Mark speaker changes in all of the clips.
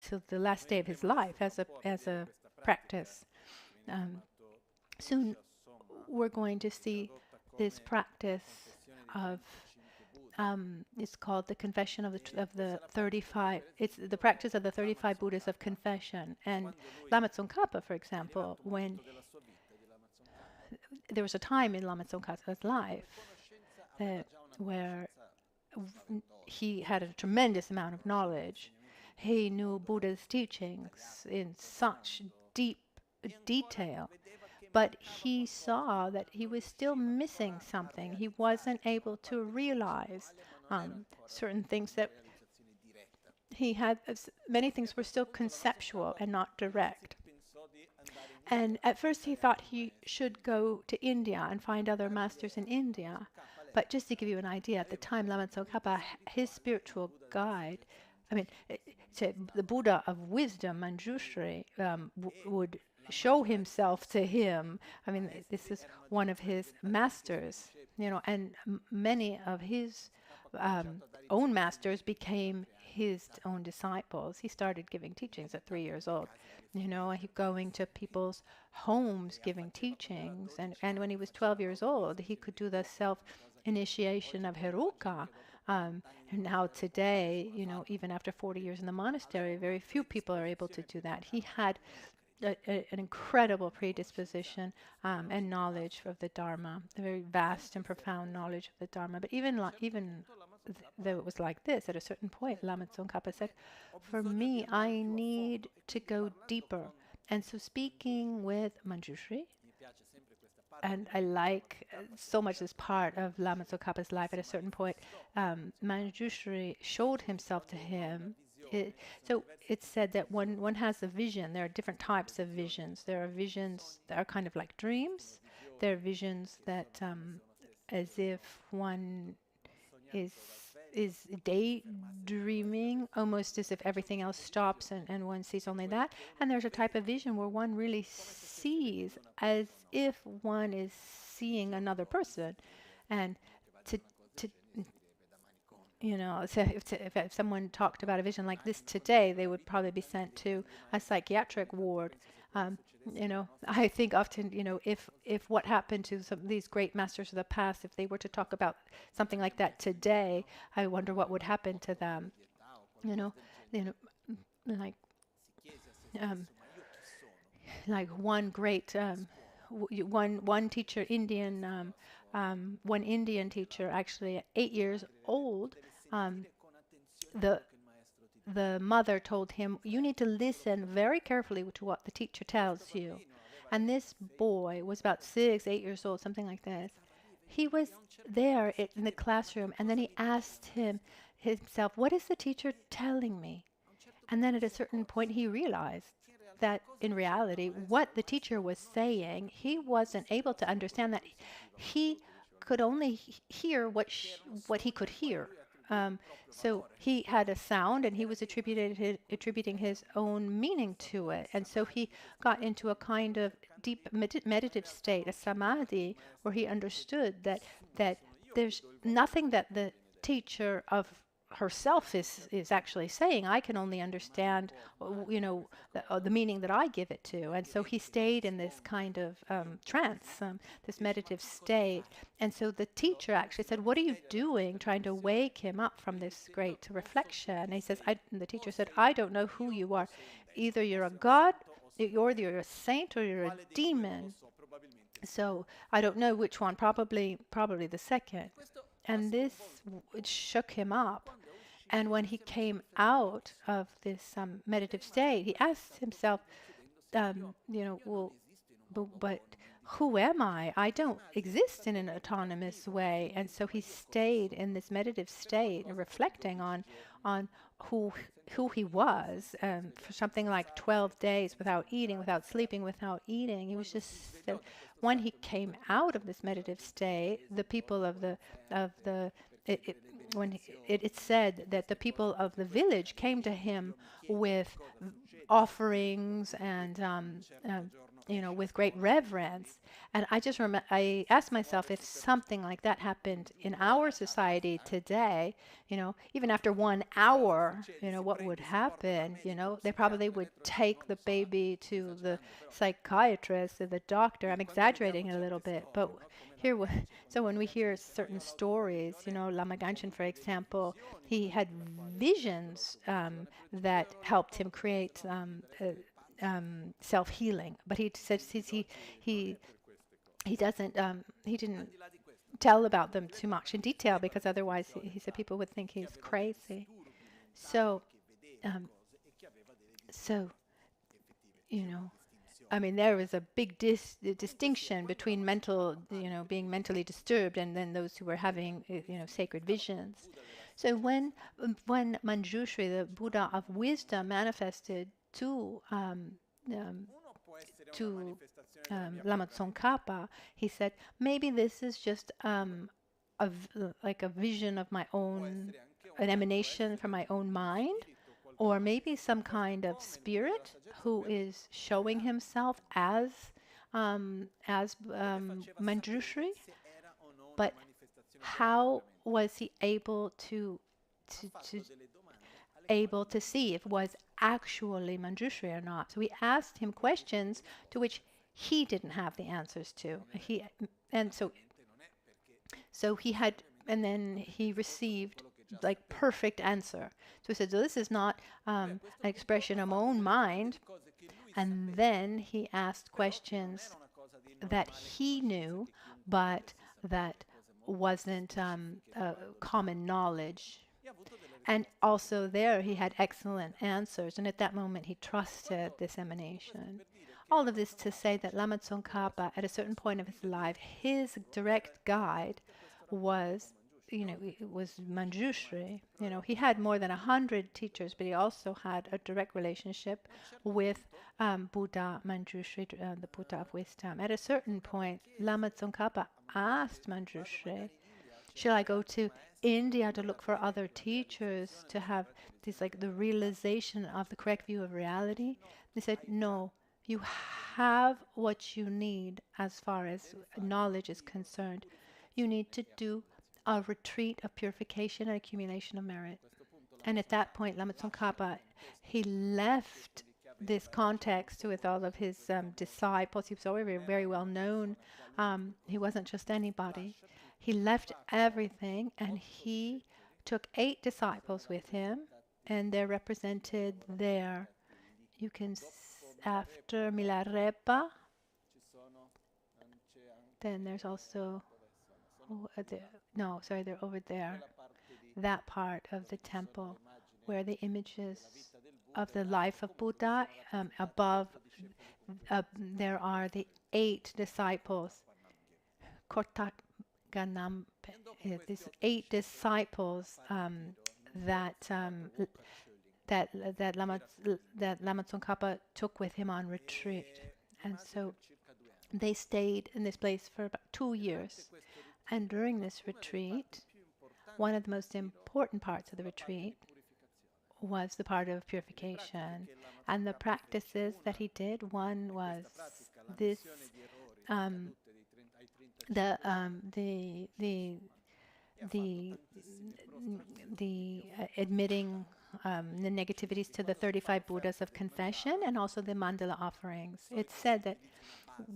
Speaker 1: till the last day of his life as a practice. Soon we're going to see this practice of it's called the confession of the 35. It's the practice of the 35 Buddhas of confession. And Lama Tsongkhapa, for example, when there was a time in Lama Tsongkhapa's life where he had a tremendous amount of knowledge. He knew Buddha's teachings in such deep detail, but he saw that he was still missing something. He wasn't able to realize certain things that he had. Many things were still conceptual and not direct. And at first he thought he should go to India and find other masters in India. But just to give you an idea, at the time, Lama Tsongkhapa, his spiritual guide, the Buddha of wisdom, Manjushri, would show himself to him. This is one of his masters, and many of his own masters became his own disciples. He started giving teachings at 3 years old. He going to people's homes giving teachings. And when he was 12 years old, he could do the self-initiation of Heruka. And now today, even after 40 years in the monastery, very few people are able to do that. He had an incredible predisposition and knowledge of the Dharma, a very vast and profound knowledge of the Dharma. But even though it was like this, at a certain point, Lama Tsongkhapa said, for me, I need to go deeper. And so speaking with Manjushri, and I like so much this part of Lama Tsongkhapa's life, at a certain point, Manjushri showed himself to him. So it's said that one has a vision. There are different types of visions. There are visions that are kind of like dreams. There are visions that, as if one is daydreaming, almost as if everything else stops and one sees only that. And there's a type of vision where one really sees as if one is seeing another person. And so if someone talked about a vision like this today, they would probably be sent to a psychiatric ward. I think often, if what happened to some of these great masters of the past, if they were to talk about something like that today, I wonder what would happen to them. Like one great one teacher, one Indian teacher, actually at 8 years old, the mother told him, you need to listen very carefully to what the teacher tells you. And this boy was about 6, 8 years old, something like this. He was there in the classroom, and then he asked himself, what is the teacher telling me? And then at a certain point he realized that in reality, what the teacher was saying, he wasn't able to understand that. He could only hear what he could hear. So he had a sound, and he was attributing his own meaning to it. And so he got into a kind of deep meditative state, a samadhi, where he understood that there's nothing that the teacher of herself is actually saying. I can only understand, the meaning that I give it to. And so he stayed in this kind of trance, this meditative state. And so the teacher actually said, what are you doing, trying to wake him up from this great reflection? And he says, the teacher said, I don't know who you are. Either you're a god, or you're a saint, or you're a demon. So I don't know which one, probably the second. And this shook him up. And when he came out of this meditative state, he asked himself, well, but who am I? I don't exist in an autonomous way. And so he stayed in this meditative state, reflecting on who he was for something like 12 days without eating, without sleeping, without eating. He was just, when he came out of this meditative state, the people it's said that the people of the village came to him with offerings and with great reverence. And I asked myself if something like that happened in our society today, even after 1 hour, what would happen? They probably would take the baby to the psychiatrist or the doctor. I'm exaggerating a little bit, but so when we hear certain stories, Lama Ganchen, for example, he had visions that helped him create self-healing, but he says he didn't tell about them too much in detail because otherwise he said people would think he's crazy. So, so I mean, there was a big distinction between being mentally disturbed and then those who were having, sacred visions. So when Manjushri, the Buddha of wisdom, manifested to Lama Tsongkhapa, he said, maybe this is just like a vision of my own, an emanation from my own mind, or maybe some kind of spirit who is showing himself as Manjushri. But how was he able to see if it was actually Manjushri or not? So we asked him questions to which he didn't have the answers to. And then he received like perfect answer. So he said, so this is not an expression of my own mind. And then he asked questions that he knew, but that wasn't common knowledge. And also there he had excellent answers. And at that moment he trusted this emanation. All of this to say that Lama Tsongkhapa, at a certain point of his life, his direct guide was Manjushri. He had more than 100 teachers, but he also had a direct relationship with Buddha Manjushri, the Buddha of wisdom. At a certain point, Lama Tsongkhapa asked Manjushri, should I go to India to look for other teachers to have this, like, the realization of the correct view of reality? They said, no, you have what you need as far as knowledge is concerned. You need to do a retreat of purification and accumulation of merit. And at that point, Lama Tsongkhapa, he left this context with all of his disciples. He was already very well known. He wasn't just anybody. He left everything and he took 8 disciples with him, and they're represented there. You can after Milarepa. Then there's also they're over there. That part of the temple where the images of the life of Buddha above. There are the 8 disciples. Kotaganampe. These 8 disciples that Lama Tsongkhapa took with him on retreat, and so they stayed in this place for about 2 years. And during this retreat, one of the most important parts of the retreat was the part of purification. And the practices that he did, one was this, admitting the negativities to the 35 Buddhas of confession, and also the mandala offerings. It's said that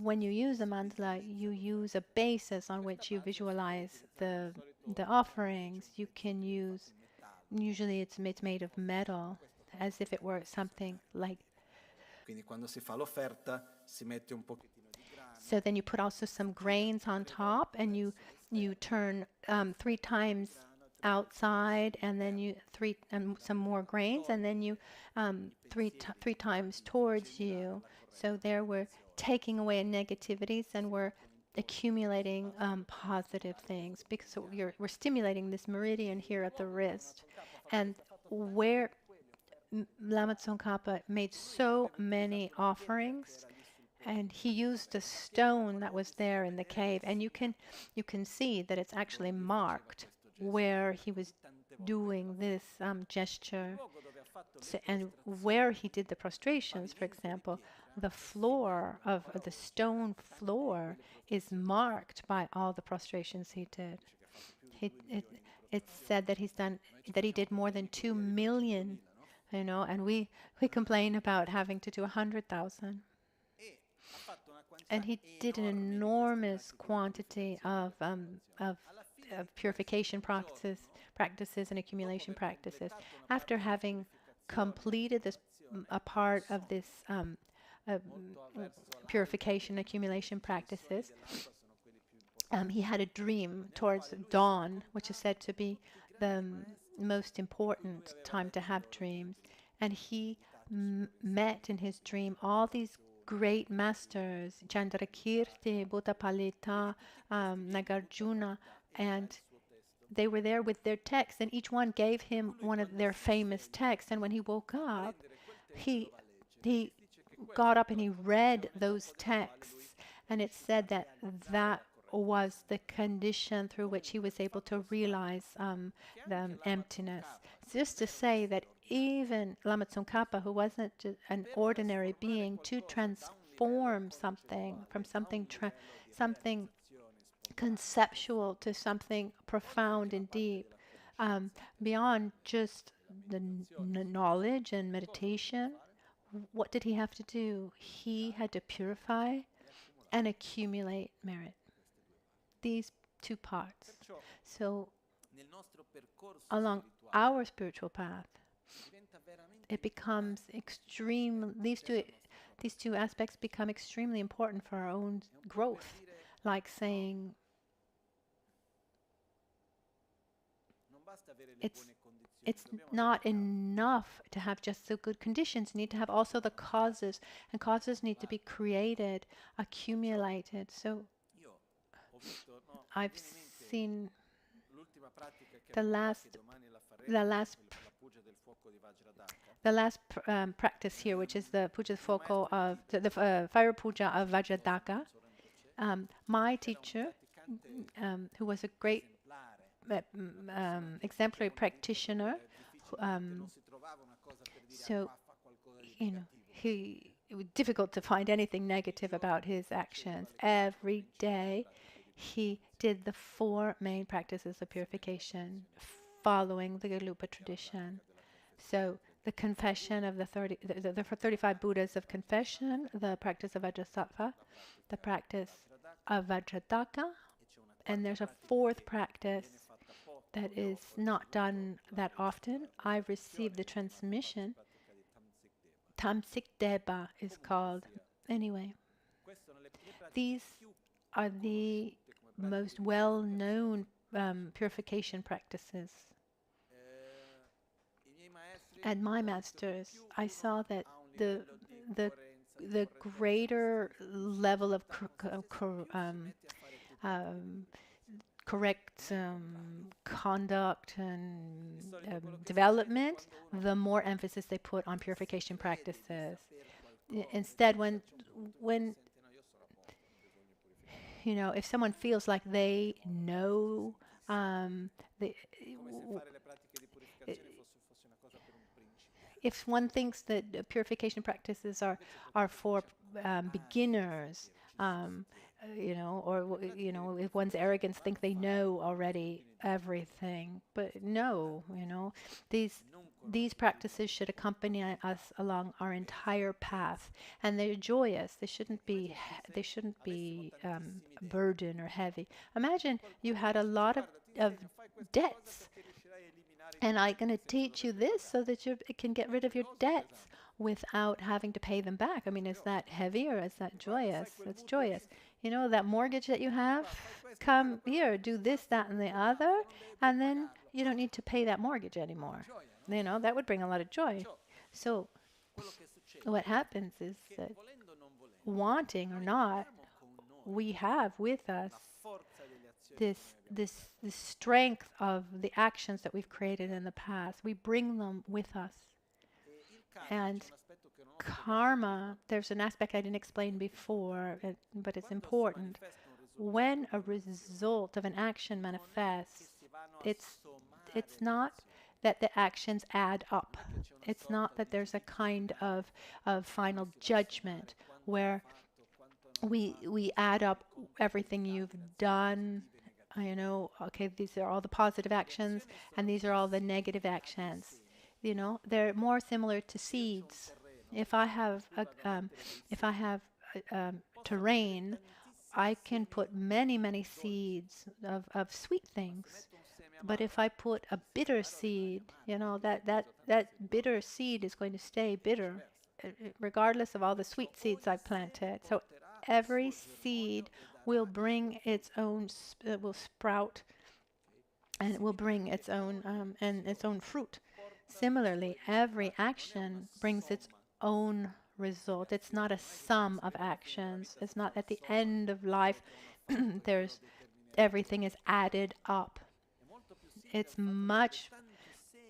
Speaker 1: when you use a mandala, you use a basis on which you visualize the offerings. You can use, usually it's made of metal, as if it were something like. So then you put also some grains on top, and you turn 3 times outside, and then you some more grains, and then you three times towards you. So there we're taking away negativities, and we're accumulating positive things, because we're stimulating this meridian here at the wrist. And where Lama Tsongkhapa made so many offerings, and he used a stone that was there in the cave, and you can see that it's actually marked where he was doing this gesture. and where he did the prostrations, for example, the floor of the stone floor is marked by all the prostrations he did. It's said that he did more than 2 million, and we complain about having to do 100,000. And he did an enormous quantity of purification practices and accumulation practices. After having completed a part of this purification accumulation practices, he had a dream towards dawn, which is said to be the most important time to have dreams. And he met in his dream all these great masters, Chandrakirti, Buddhapalita, Nagarjuna, and they were there with their texts, and each one gave him one of their famous texts. And when he woke up, he got up and he read those texts, and it said that was the condition through which he was able to realize the emptiness. Just to say that even Lama Tsongkhapa, who wasn't just an ordinary being, to transform something from something conceptual to something profound and deep, beyond just the knowledge and meditation, what did he have to do? He had to purify and accumulate merit. These two parts. So, along our spiritual path, it becomes extreme. These two aspects become extremely important for our own growth. Like saying, it's not enough to have just the good conditions. You need to have also the causes, and causes need to be created, accumulated. So I've seen the last practice here, which is the puja fuoco of the fire puja of Vajrasattva. My teacher, who was a great exemplary practitioner, so it was difficult to find anything negative about his actions. Every day he did the 4 main practices of purification following the Galupa tradition. So the confession of the 35 Buddhas of confession, the practice of Vajrasattva, the practice of Vajradhaka, and there's a 4th practice that is not done that often. I've received the transmission. Tamsik Deba is called. Anyway, these are the most well-known purification practices. And my masters, I saw that the greater level of correct conduct and development, the more emphasis they put on purification practices. Instead, when if someone feels like they know, if one thinks that purification practices are for beginners, or if one's arrogance think they know already everything, but no, these practices should accompany us along our entire path, and they're joyous. They shouldn't be a burden or heavy. Imagine you had a lot of debts, and I'm going to teach you this so that you can get rid of your debts without having to pay them back. I mean, is that heavy or is that joyous? It's joyous. That mortgage that you have, come here, do this, that, and the other, and then you don't need to pay that mortgage anymore. That would bring a lot of joy. So what happens is that, wanting or not, we have with us this strength of the actions that we've created in the past. We bring them with us. And karma, there's an aspect I didn't explain before, but it's important. When a result of an action manifests, it's not that the actions add up. It's not that there's a kind of final judgment where we add up everything you've done. You know, okay, these are all the positive actions and these are all the negative actions. You know, they're more similar to seeds. If I have terrain, I can put many seeds of sweet things. But if I put a bitter seed, you know, that bitter seed is going to stay bitter, regardless of all the sweet seeds I planted. So every seed will bring its own, will sprout, and it will bring its own fruit. Similarly, every action brings its own result. It's not a sum of actions. It's not at the end of life. There's everything is added up. It's much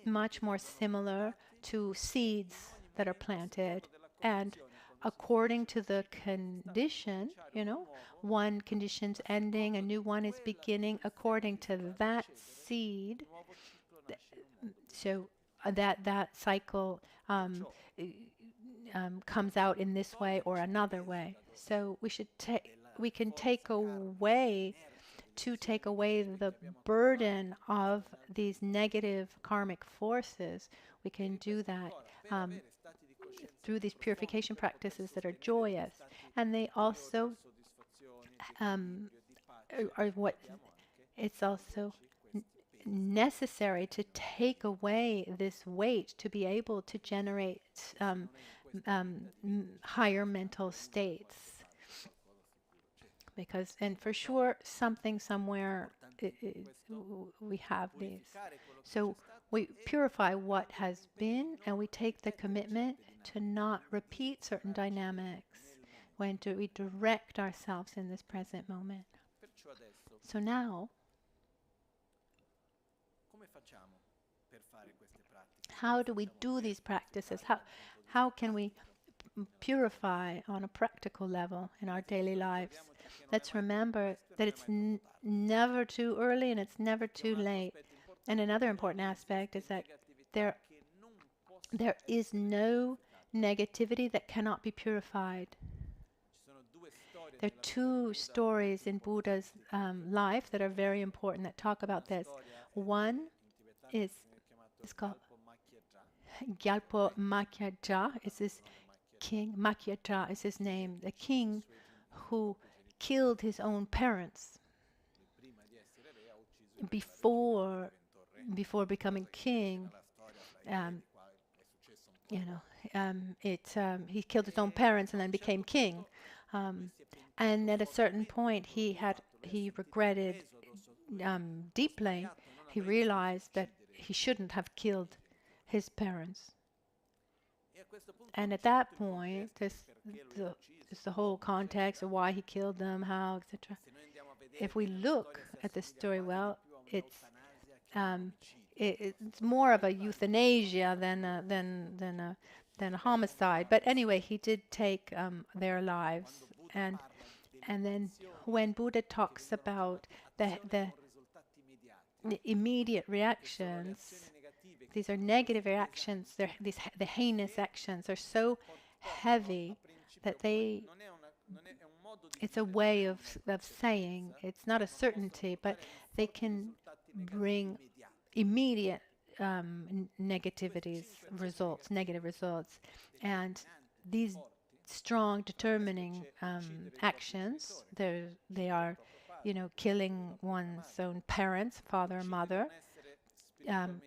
Speaker 1: more similar to seeds that are planted, and according to the condition, you know, one condition's ending, a new one is beginning, according to that seed. So that cycle comes out in this way or another way. So we can take away the burden of these negative karmic forces. We can do that through these purification practices that are joyous, and they also are what it's also necessary to take away this weight to be able to generate higher mental states. Because, and for sure, something somewhere we have these. So we purify what has been, and we take the commitment to not repeat certain dynamics when we direct ourselves in this present moment. So now, how do we do these practices? How can we purify on a practical level in our daily lives? Let's remember that it's never too early and it's never too late. And another important aspect is that there is no negativity that cannot be purified. There are two stories in Buddha's life that are very important that talk about this. One is called Gyalpo Makyaja. It's this king. Makyaja is his name. The king who killed his own parents before becoming king. He killed his own parents and then became king. And at a certain point, he regretted deeply. He realized that he shouldn't have killed his parents. And at that point, there's the whole context of why he killed them, how, etc. If we look at the story well, it's more of a euthanasia than a homicide. But anyway, he did take their lives. And then when Buddha talks about the immediate reactions, these are negative reactions. The heinous actions are so heavy that it's a way of saying, it's not a certainty, but they can bring immediate negative results. And these strong, determining actions, they are, killing one's own parents, father or mother,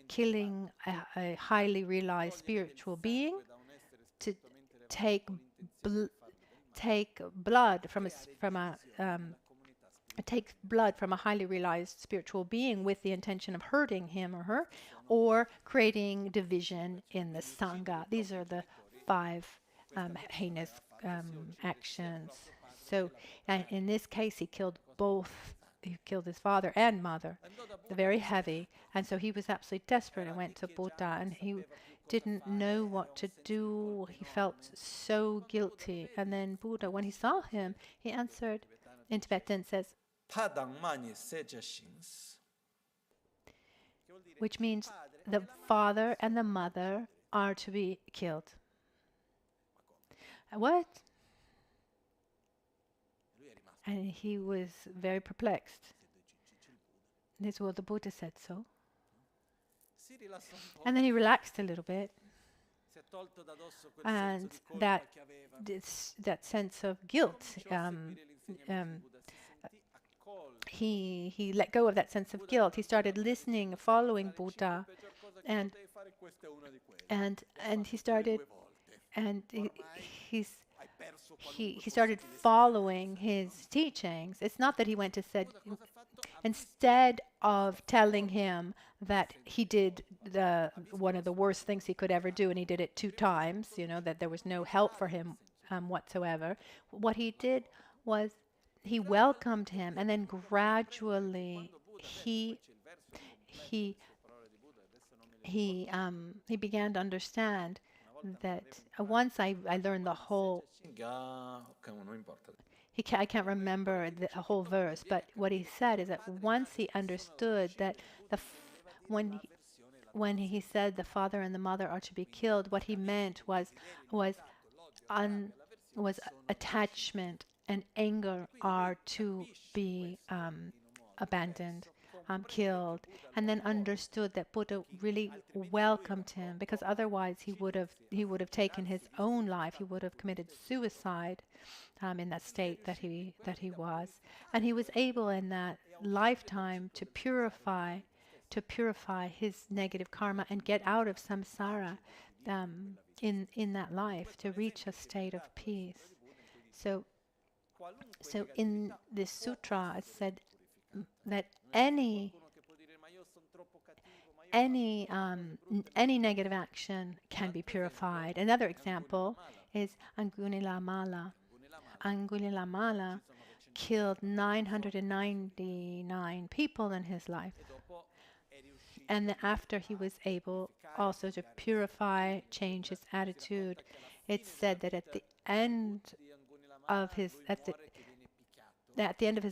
Speaker 1: killing a highly realized spiritual being, to take blood from a highly realized spiritual being with the intention of hurting him or her, or creating division in the Sangha. These are the 5 heinous actions. So in this case, he killed both. He killed his father and mother. Very heavy. And so he was absolutely desperate and went to Buddha, and he didn't know what to do. He felt so guilty. And then Buddha, when he saw him, he answered in Tibetan, says, which means the father and the mother are to be killed. What? And he was very perplexed. This was the Buddha said so. And then he relaxed a little bit. And that sense of guilt, he let go of that sense of guilt. He started listening, following Buddha, and he started, and he started following his teachings. It's not that he went to said, instead of telling him that he did one of the worst things he could ever do, and he did it 2 times, that there was no help for him whatsoever. What he did was he welcomed him, and then gradually he began to understand that once I learned the whole. I can't remember the whole verse, but what he said is that once he understood that when he said the father and the mother are to be killed, what he meant was attachment and anger are to be abandoned, killed, and then understood that Buddha really welcomed him, because otherwise he would have taken his own life. He would have committed suicide in that state that he was, and he was able in that lifetime to purify his negative karma and get out of samsara in that life, to reach a state of peace. So in this sutra it said that any negative action can be purified. Another example is Angulimala. Angulimala killed 999 people in his life. And after he was able also to purify, change his attitude, it's said that at the end of his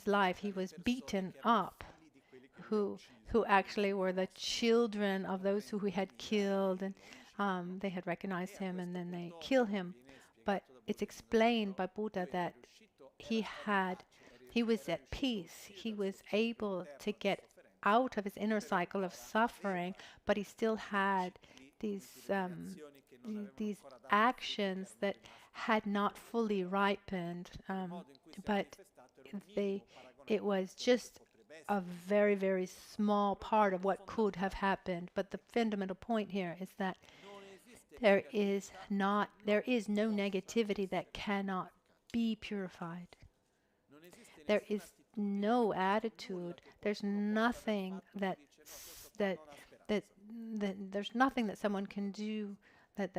Speaker 1: life he was beaten up, who actually were the children of those who he had killed, and they had recognized him and then they kill him. But it's explained by Buddha that he was at peace. He was able to get out of his inner cycle of suffering, but he still had these actions that had not fully ripened, but it was just a very, very small part of what could have happened. But the fundamental point here is that there is no negativity that cannot be purified. There is no attitude. There's nothing that there's nothing that someone can do that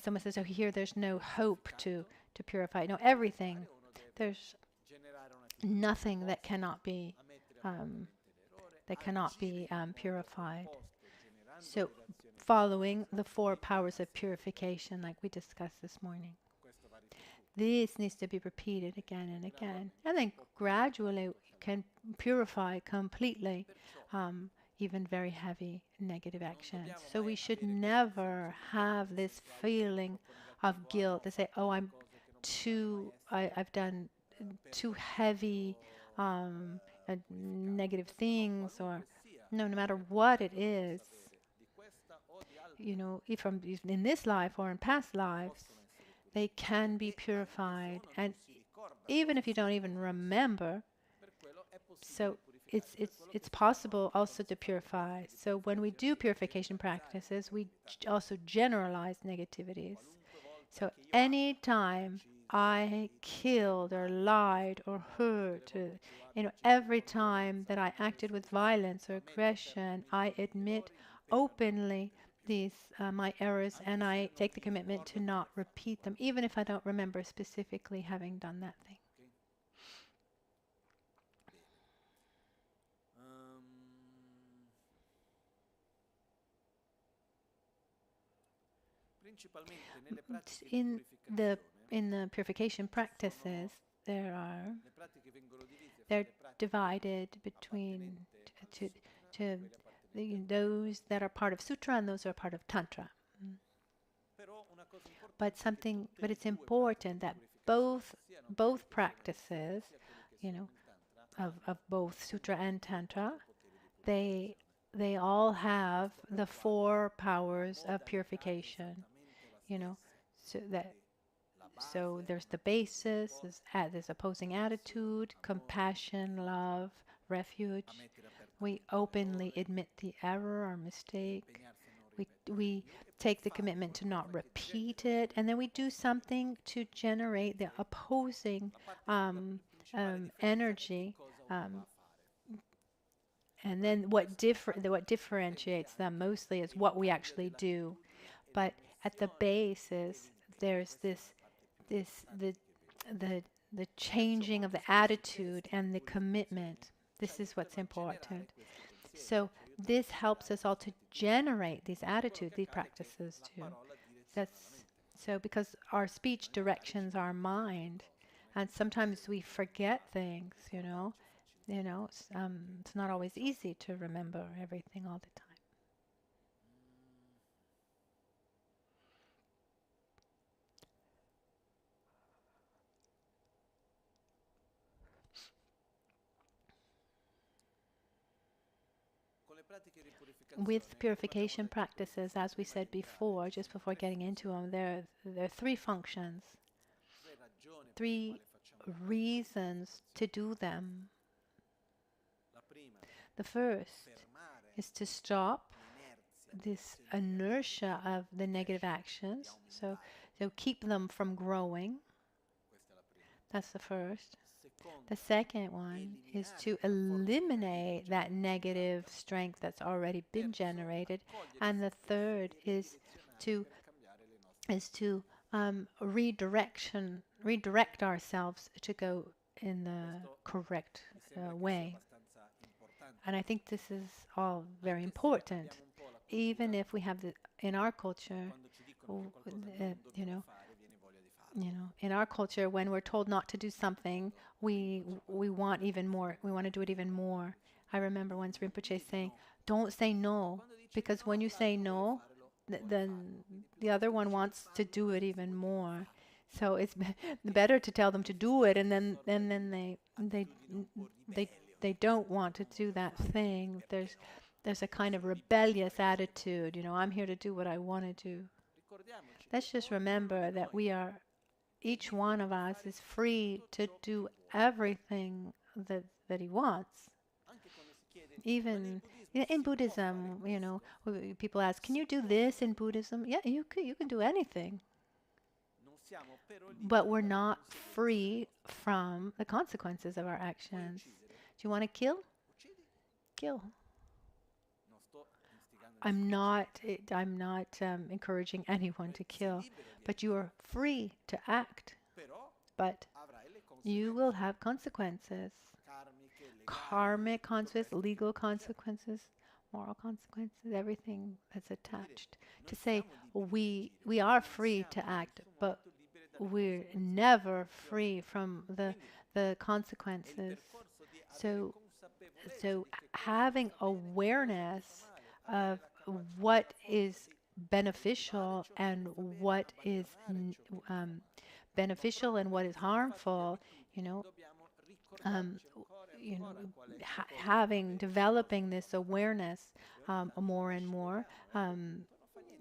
Speaker 1: someone says, oh, here there's no hope to purify. No, everything. There's nothing that cannot be purified. So following the 4 powers of purification, like we discussed this morning. This needs to be repeated again and again. And then gradually you can purify completely even very heavy negative actions. So we should never have this feeling of guilt to say, oh, I've done too heavy negative things, or no matter what it is, if in this life or in past lives, they can be purified. And even if you don't even remember, so it's possible also to purify. So when we do purification practices, we also generalize negativities. So anytime I killed or lied or hurt, every time that I acted with violence or aggression, I admit openly these my errors, and I take the commitment to not repeat them, even if I don't remember specifically having done that thing. In the purification practices, they're divided between to to those that are part of sutra and those that are part of tantra. But it's important that both practices, of both sutra and tantra, they all have the 4 powers of purification. So there's the basis, there's opposing attitude, compassion, love, refuge. We openly admit the error or mistake. We take the commitment to not repeat it, and then we do something to generate the opposing energy. And then what differentiates them mostly is what we actually do. But at the basis, there's the changing of the attitude and the commitment. This is what's important. So this helps us all to generate these attitudes, these practices too. Because our speech directions our mind, and sometimes we forget things, it's not always easy to remember everything all the time. With purification practices, as we said before, just before getting into them, there are 3 functions, 3 reasons to do them. The first is to stop this inertia of the negative actions, so keep them from growing. That's the first. The second one is to eliminate that negative strength that's already been generated, and the third is to redirect ourselves to go in the correct way. And I think this is all very important, even if we have in our culture, in our culture, when we're told not to do something, we want even more. We want to do it even more. I remember once Rinpoche saying, "Don't say no, because when you say no, then the other one wants to do it even more." So it's better to tell them to do it, and then they don't want to do that thing. There's a kind of rebellious attitude. I'm here to do what I want to do. Let's just remember that each one of us is free to do everything that he wants. Even in Buddhism, people ask, "Can you do this in Buddhism?" Yeah, you can do anything. But we're not free from the consequences of our actions. Do you want to kill? Kill. I'm not encouraging anyone to kill, but you are free to act. But you will have consequences. Karmic consequences, legal consequences, moral consequences, everything that's attached. To say we are free to act, but we're never free from the consequences. So having awareness of what is beneficial and what is beneficial and what is harmful, developing this awareness more and more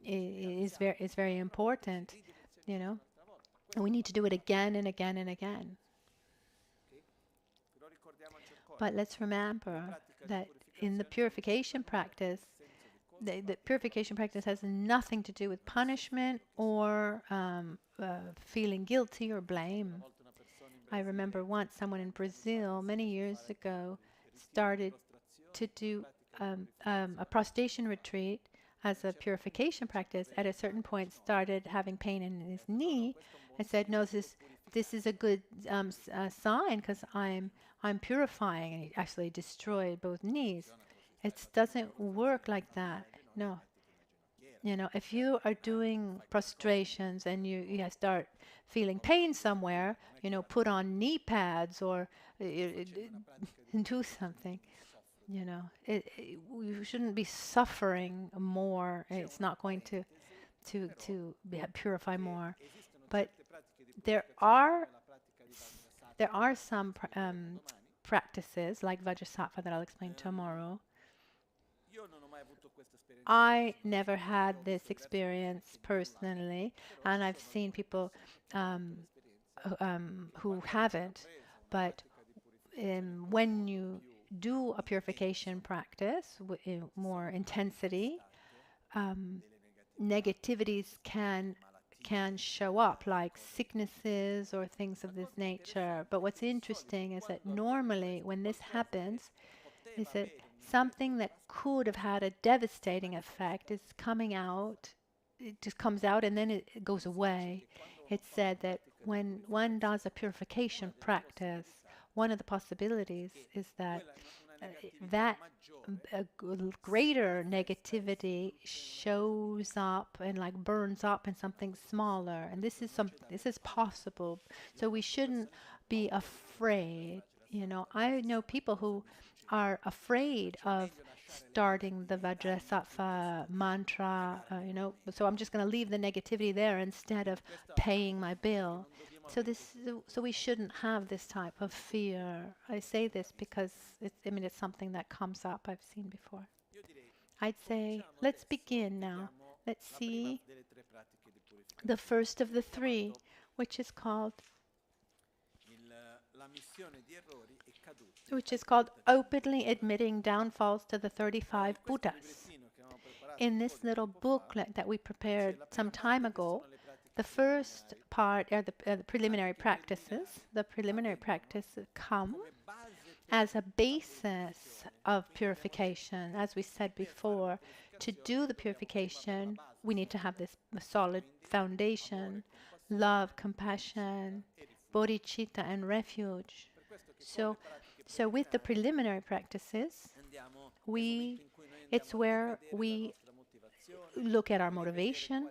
Speaker 1: is very important. We need to do it again and again and again. But let's remember that in the purification practice, the purification practice has nothing to do with punishment or feeling guilty or blame. I remember once someone in Brazil many years ago started to do a prostration retreat as a purification practice. At a certain point, started having pain in his knee. I said, "No, this is a good sign because I'm purifying," and he actually destroyed both knees. It doesn't work like that. No. If you are doing prostrations and you start feeling pain somewhere, put on knee pads or do something. You know, we shouldn't be suffering more. It's not going to purify more. But there are some practices like Vajrasattva that I'll explain tomorrow. I never had this experience personally, and I've seen people who haven't. But when you do a purification practice with more intensity, negativities can show up, like sicknesses or things of this nature. But what's interesting is that normally when this happens, is that something that could have had a devastating effect is coming out. It just comes out and then it goes away. It's said that when one does a purification practice, one of the possibilities is that that greater negativity shows up and like burns up in something smaller, and this is possible. So we shouldn't be afraid. You know, I know people who are afraid of starting the Vajrasattva mantra, you know, so I'm just going to leave the negativity there instead of paying my bill. So we shouldn't have this type of fear. I say this because it's something that comes up, I've seen before. I'd say, let's begin now. Let's see the first of the three, which is called openly admitting downfalls to the 35 Buddhas. In this little booklet that we prepared some time ago, the first part are the preliminary practices. The preliminary practices come as a basis of purification. As we said before, to do the purification, we need to have this solid foundation: love, compassion, bodhicitta, and refuge. So with the preliminary practices, it's where we look at our motivation,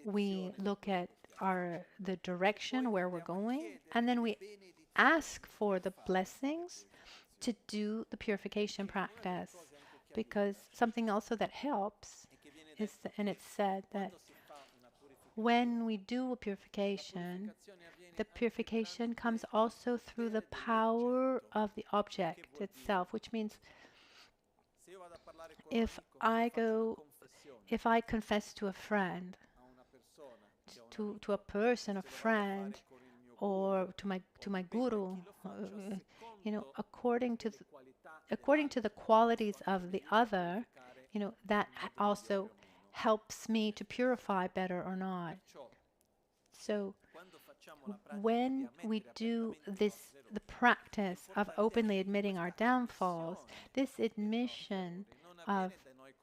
Speaker 1: we look at the direction where we're going, and then we ask for the blessings to do the purification practice. Because something also that helps is, and it's said that when we do a purification, the purification comes also through the power of the object itself, which means if I confess to a friend, to a person, a friend, or to my guru, you know, according to the qualities of the other, you know, that also helps me to purify better or not. So when we do the practice of openly admitting our downfalls, this admission of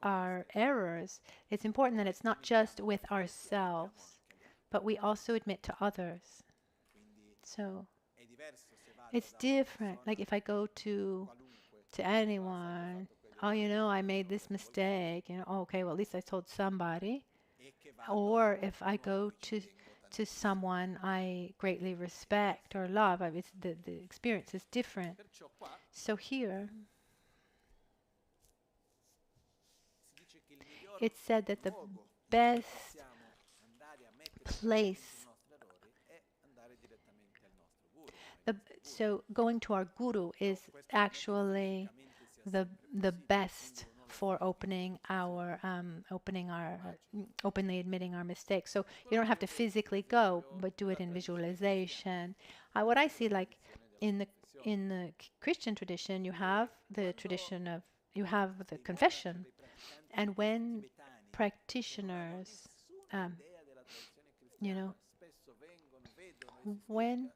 Speaker 1: our errors, it's important that it's not just with ourselves, but we also admit to others. So it's different. Like if I go to anyone, oh, you know, I made this mistake, you know, oh, okay, well, at least I told somebody. Or if I go to someone I greatly respect or love, the experience is different. So here, it's said that the best place, so going to our guru is actually the best for openly admitting our mistakes. So you don't have to physically go, but do it in visualization. What I see, like in the Christian tradition, you have the confession, and when practitioners, you know, when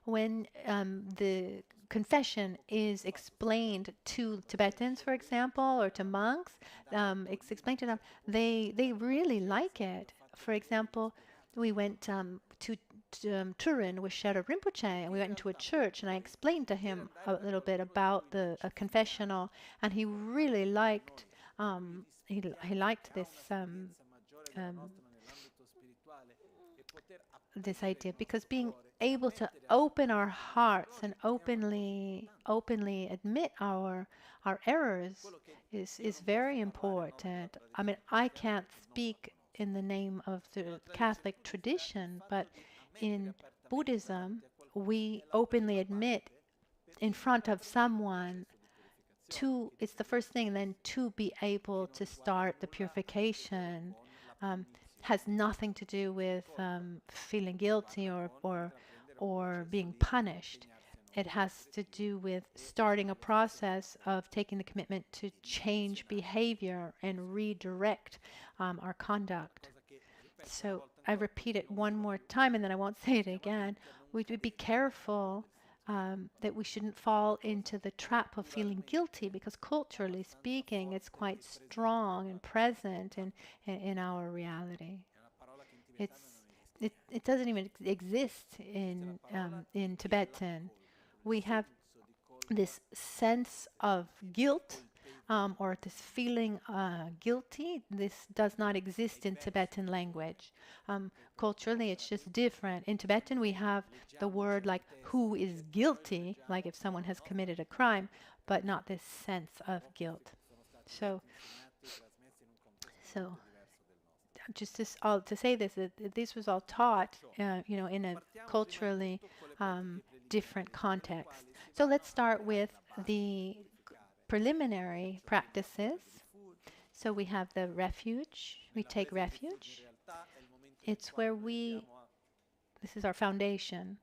Speaker 1: the confession is explained to Tibetans, for example, or to monks, it's explained to them, they really like it. For example, we went to Turin with Sherpa Rinpoche, and we went into a church, and I explained to him a little bit about the confessional, and he really liked he liked this this idea, because being able to open our hearts and openly admit our errors is very important. I mean, I can't speak in the name of the Catholic tradition, but in Buddhism, we openly admit in front of someone to, it's the first thing, and then to be able to start the purification has nothing to do with feeling guilty or being punished. It has to do with starting a process of taking the commitment to change behavior and redirect our conduct. So I repeat it one more time and then I won't say it again. We would be careful that we shouldn't fall into the trap of feeling guilty, because culturally speaking, it's quite strong and present in our reality. It doesn't even exist in Tibetan. We have this sense of guilt or this feeling guilty. This does not exist in Tibetan language. Culturally, it's just different. In Tibetan, we have the word like who is guilty, like if someone has committed a crime, but not this sense of guilt. So just to say this, that this was all taught, in a culturally different context. So let's start with the preliminary practices. So we have the refuge. We take refuge. It's where this is our foundation.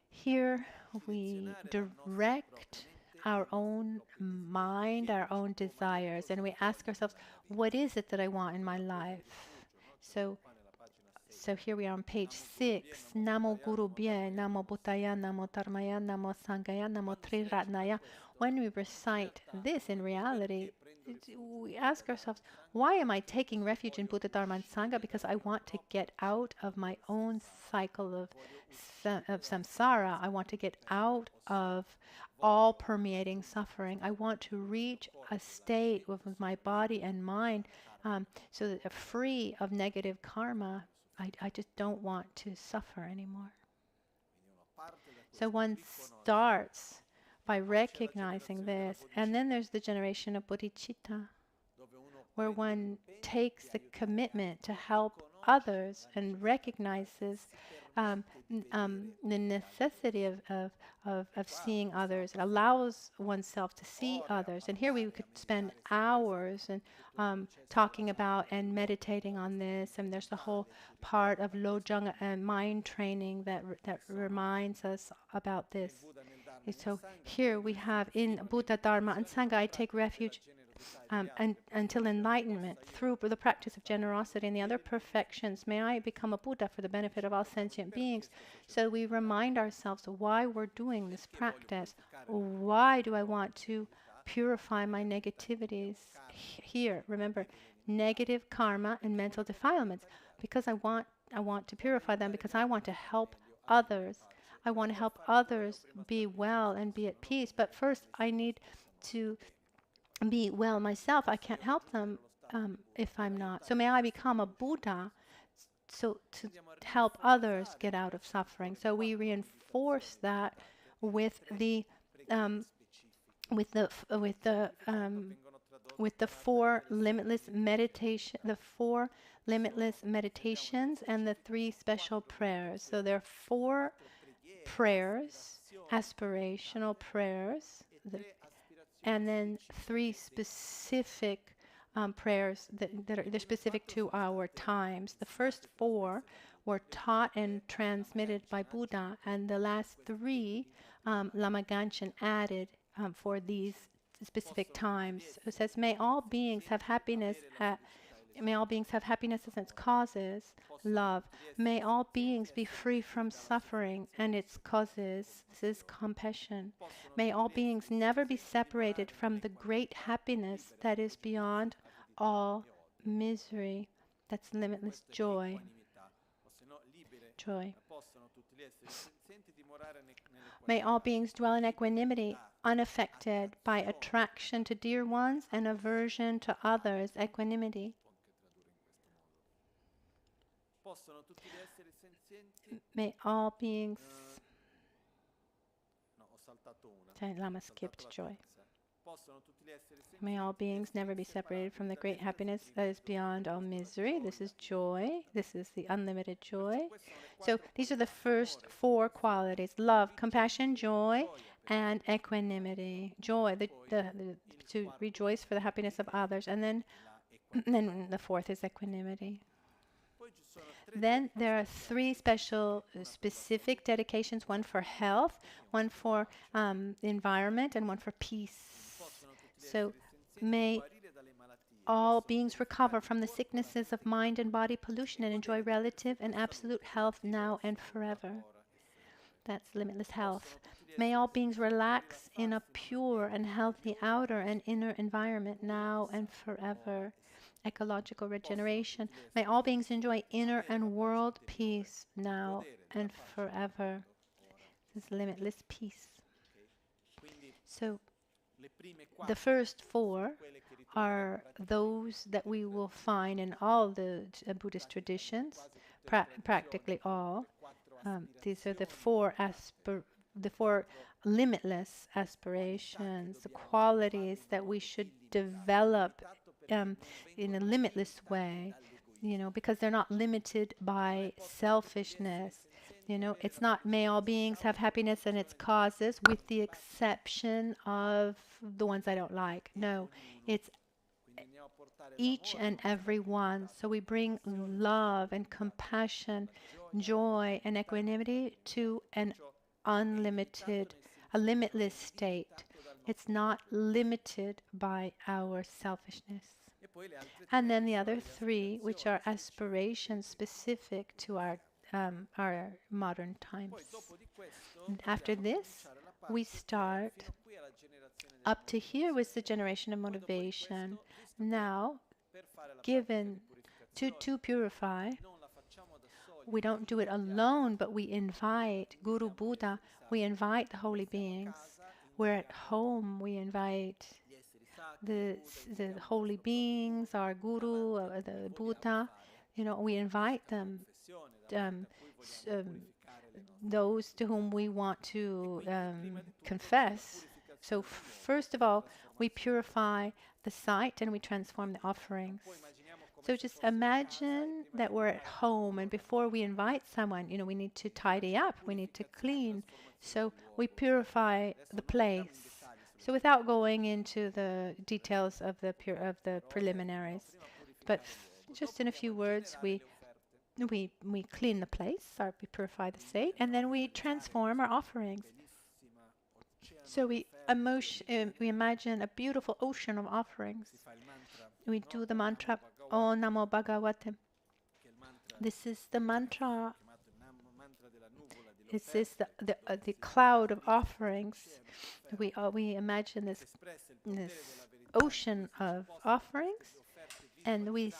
Speaker 1: Here we direct our own mind, our own desires, and we ask ourselves, what is it that I want in my life? So here we are on page 6. Namo Guru Bhye, Namo Buddhaya, Namo Dharmaya, Namo Sanghaya, Namo Triratnaya. When we recite this in reality, we ask ourselves, why am I taking refuge in Buddha, Dharma, and Sangha? Because I want to get out of my own cycle of samsara. I want to get out of all permeating suffering. I want to reach a state with my body and mind so that free of negative karma. I just don't want to suffer anymore. So one starts by recognizing this, and then there's the generation of bodhicitta, where one takes the commitment to help others and recognizes the necessity of seeing others. It allows oneself to see others. And here we could spend hours and talking about and meditating on this. And there's the whole part of Lojong and mind training that reminds us about this. And so here we have in Buddha, Dharma, and Sangha, I take refuge until enlightenment through the practice of generosity and the other perfections. May I become a Buddha for the benefit of all sentient beings. So we remind ourselves why we're doing this practice. Why do I want to purify my negativities? Here, remember, negative karma and mental defilements. Because I want to purify them, because I want to help others. I want to help others be well and be at peace. But first, I need to be well myself. I can't help them if I'm not. So may I become a Buddha so to help others get out of suffering. So we reinforce that with the four limitless meditation, the four limitless meditations, and the 3 special prayers. So there are 4 prayers, aspirational prayers, and then 3 specific prayers that are specific to our times. The first 4 were taught and transmitted by Buddha, and the last 3 Lama Ganchen added for these specific times. It says, may all beings have happiness. May all beings have happiness as its causes, love. May all beings be free from suffering and its causes, this is compassion. May all beings never be separated from the great happiness that is beyond all misery, that's limitless joy. Joy. May all beings dwell in equanimity, unaffected by attraction to dear ones and aversion to others, equanimity. May all beings... Lama skipped joy. May all beings never be separated from the great happiness that is beyond all misery. This is joy. This is the unlimited joy. So these are the first four qualities: love, compassion, joy, and equanimity. Joy, to rejoice for the happiness of others. And then the fourth is equanimity. Then there are three specific dedications: one for health, one for environment, and one for peace. So may all beings recover from the sicknesses of mind and body pollution and enjoy relative and absolute health now and forever. That's limitless health. May all beings relax in a pure and healthy outer and inner environment now and forever. Ecological regeneration. May all beings enjoy inner and world peace now and forever. This is limitless peace. So the first four are those that we will find in all the Buddhist traditions, practically all. These are the four limitless aspirations, the qualities that we should develop in a limitless way, because they're not limited by selfishness. It's not may all beings have happiness and its causes, with the exception of the ones I don't like. No, it's each and every one. So we bring love and compassion, joy and equanimity to a limitless state. It's not limited by our selfishness. And then the other three, which are aspirations specific to our modern times. After this, we start. Up to here was the generation of motivation. Now, given to purify, we don't do it alone, but we invite Guru Buddha, we invite the holy beings. We're at home, we invite the holy beings, our Guru, the Buddha, we invite them, those to whom we want to confess. So first of all, we purify the site and we transform the offerings. So just imagine that we're at home, and before we invite someone, we need to tidy up, we need to clean. So we purify the place. So without going into the details of the preliminaries, but just in a few words, we clean the place, we purify the state, and then we transform our offerings. So we imagine a beautiful ocean of offerings. We do the mantra, O Namo Bhagavate. This is the mantra. This is the cloud of offerings. We imagine this ocean of offerings, and we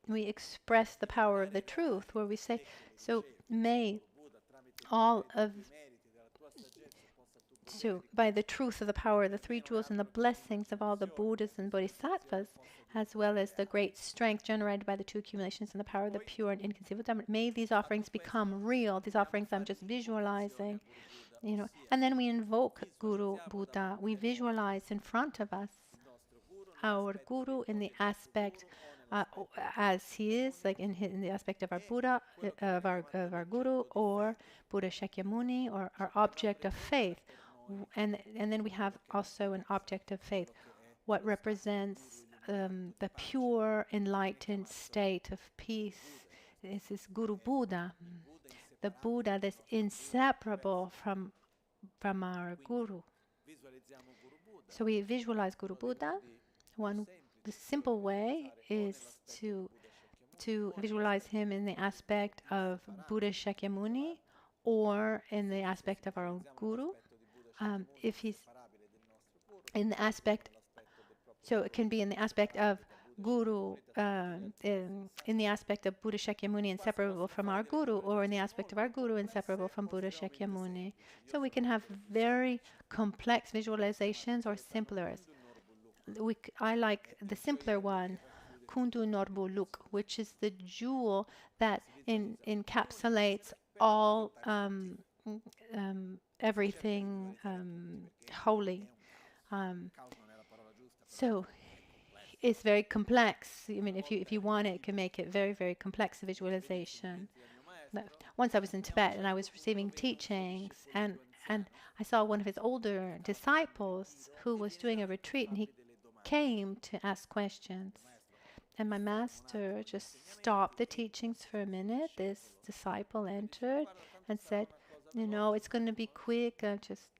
Speaker 1: express the power of the truth, where we say, so may all of by the truth of the power of the three jewels and the blessings of all the Buddhas and Bodhisattvas, as well as the great strength generated by the two accumulations and the power of the pure and inconceivable Dhamma, may these offerings become real. These offerings I'm just visualizing, and then we invoke Guru Buddha. We visualize in front of us our Guru in the aspect as he is, like in the aspect of our Buddha, of our Guru, or Buddha Shakyamuni, or our object of faith. And then we have also an object of faith, what represents the pure, enlightened state of peace. This is Guru Buddha, the Buddha that's inseparable from our Guru. So we visualize Guru Buddha. The simple way is to visualize him in the aspect of Buddha Shakyamuni, or in the aspect of our own Guru. If he's in the aspect, so it can be in the aspect of Guru, in the aspect of Buddha Shakyamuni inseparable from our Guru, or in the aspect of our Guru inseparable from Buddha Shakyamuni. So we can have very complex visualizations or simpler. I like the simpler one, Kundu Norbuluk, which is the jewel that encapsulates all everything holy. So it's very complex. I mean, if you want it, you can make it very, very complex visualization. Once I was in Tibet and I was receiving teachings, and I saw one of his older disciples who was doing a retreat, and he came to ask questions. And my master just stopped the teachings for a minute. This disciple entered and said, it's going to be quick. Just,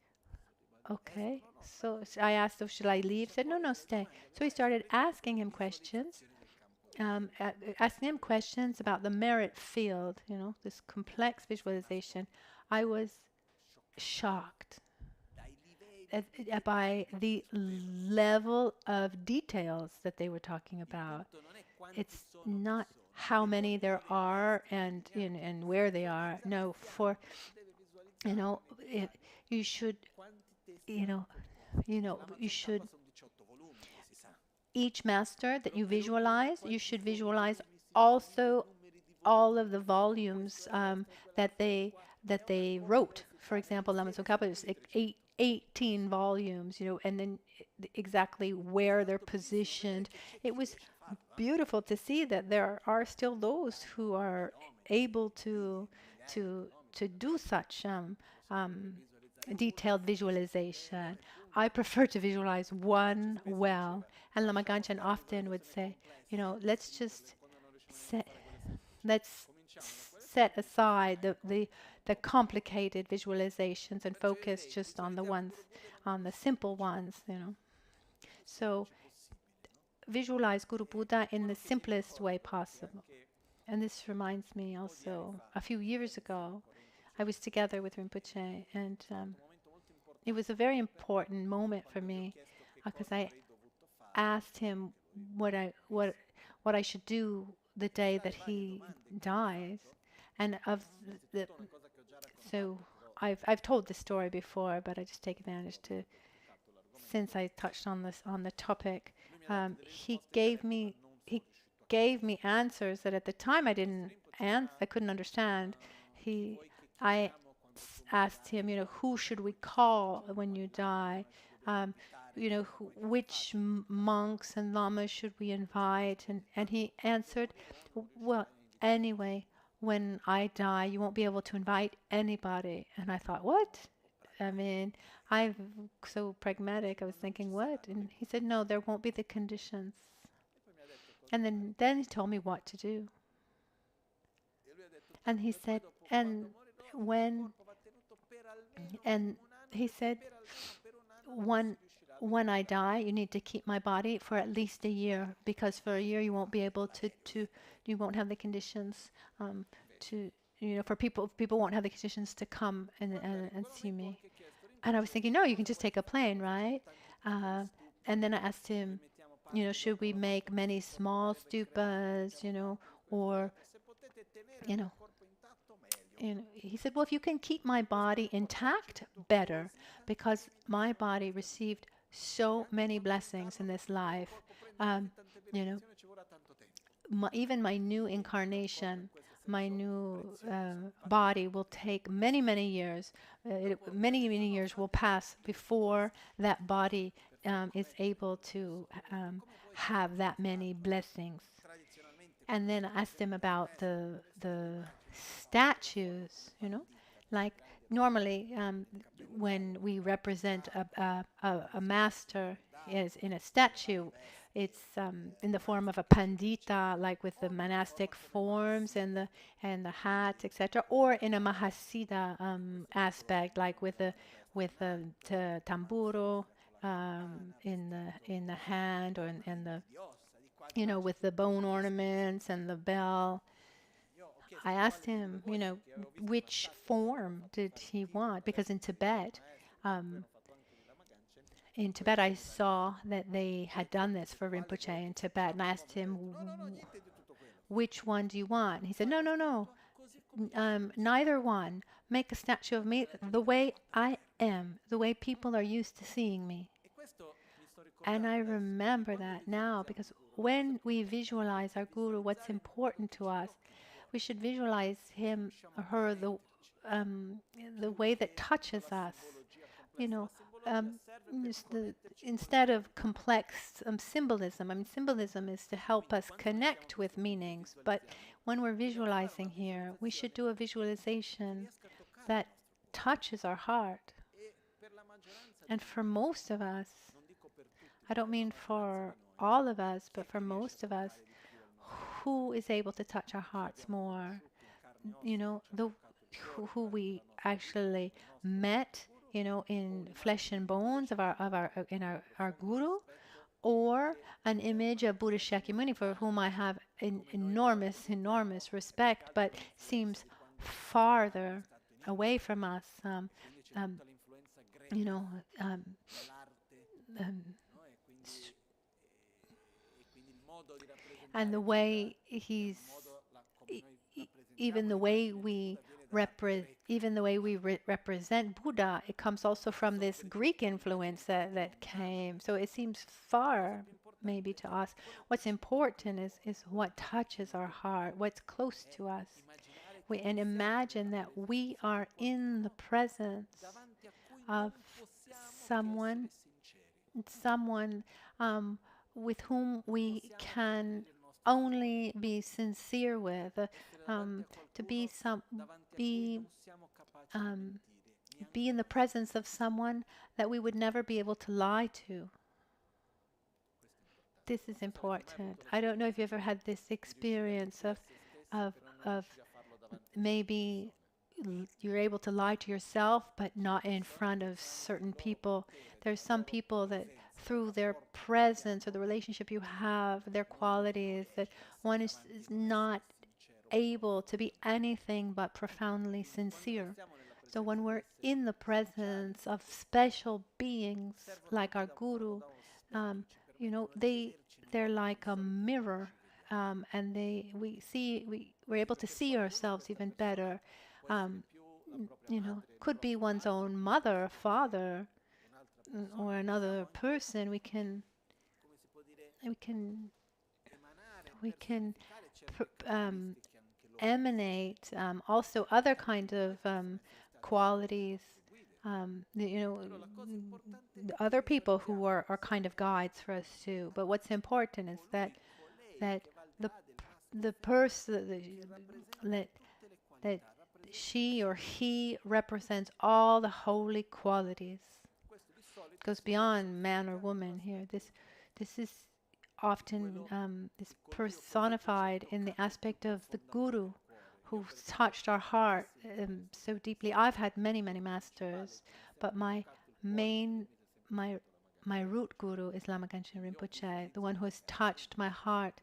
Speaker 1: okay. So I asked him, should I leave? He said, no, stay. So he started asking him questions. Asking him questions about the merit field, this complex visualization. I was shocked by the level of details that they were talking about. It's not how many there are and where they are. No, you should, you should. Each master that you visualize, you should visualize also all of the volumes that they wrote. For example, Lama Tsongkhapa is 18 volumes, and then exactly where they're positioned. It was beautiful to see that there are still those who are able to do such detailed visualization. I prefer to visualize one well. And Lama Ganchen often would say, let's just set aside the complicated visualizations and focus just on the simple ones, So visualize Guru Buddha in the simplest way possible. And this reminds me also, a few years ago, I was together with Rinpoche, and it was a very important moment for me because I asked him what I should do the day that he dies, and so I've told this story before, but I just take advantage to, since I touched on the topic. He gave me answers that at the time I couldn't understand. I asked him, who should we call when you die? Which monks and lamas should we invite? And he answered, well, anyway, when I die, you won't be able to invite anybody. And I thought, what? I mean, I'm so pragmatic. I was thinking, what? And he said, no, there won't be the conditions. And then he told me what to do. And he said, he said, when I die, you need to keep my body for at least a year, because for a year you won't be able you won't have the conditions for people won't have the conditions to come and see me. And I was thinking, no, you can just take a plane, right? And then I asked him, should we make many small stupas, or, he said, well, if you can keep my body intact, better, because my body received so many blessings in this life. Even my new incarnation, my new body will take many, many years. Many, many years will pass before that body is able to have that many blessings. And then I asked him about the statues, like normally when we represent a master is in a statue, it's in the form of a pandita, like with the monastic forms and the hat, etc., or in a mahasiddha aspect, like with the tamburo in the hand, or in the with the bone ornaments and the bell. I asked him, which form did he want? Because in Tibet, I saw that they had done this for Rinpoche in Tibet. And I asked him, which one do you want? And he said, no, neither one. Make a statue of me the way I am, the way people are used to seeing me. And I remember that now, because when we visualize our Guru, what's important to us, we should visualize him or her the way that touches us. You know, um, instead of complex symbolism. I mean, symbolism is to help us connect with meanings, but when we're visualizing here, we should do a visualization that touches our heart. And for most of us, I don't mean for all of us, but for most of us, who is able to touch our hearts more? You know, who we actually met, you know, in flesh and bones of our guru, or an image of Buddha Shakyamuni, for whom I have enormous respect, but seems farther away from us. You know, and the way he's even the way we represent Buddha, it comes also from this Greek influence that came. So it seems far maybe to us. What's important is what touches our heart, what's close to us. And imagine that we are in the presence of someone with whom we can only be sincere with, to be in the presence of someone that we would never be able to lie to. This is important. I don't know if you ever had this experience of maybe you're able to lie to yourself, but not in front of certain people. There's some people that through their presence or the relationship you have, their qualities, that one is not able to be anything but profoundly sincere. So when we're in the presence of special beings like our guru, you know, they're like a mirror, and we're able to see ourselves even better. You know, could be one's own mother, father, or another person. We can emanate also other kind of qualities. You know, other people who are kind of guides for us too. But what's important is that the person that she or he represents all the holy qualities. It goes beyond man or woman here. This is often is personified in the aspect of the guru who touched our heart so deeply. I've had many masters, but my root guru is Lama Michel Rinpoche, the one who has touched my heart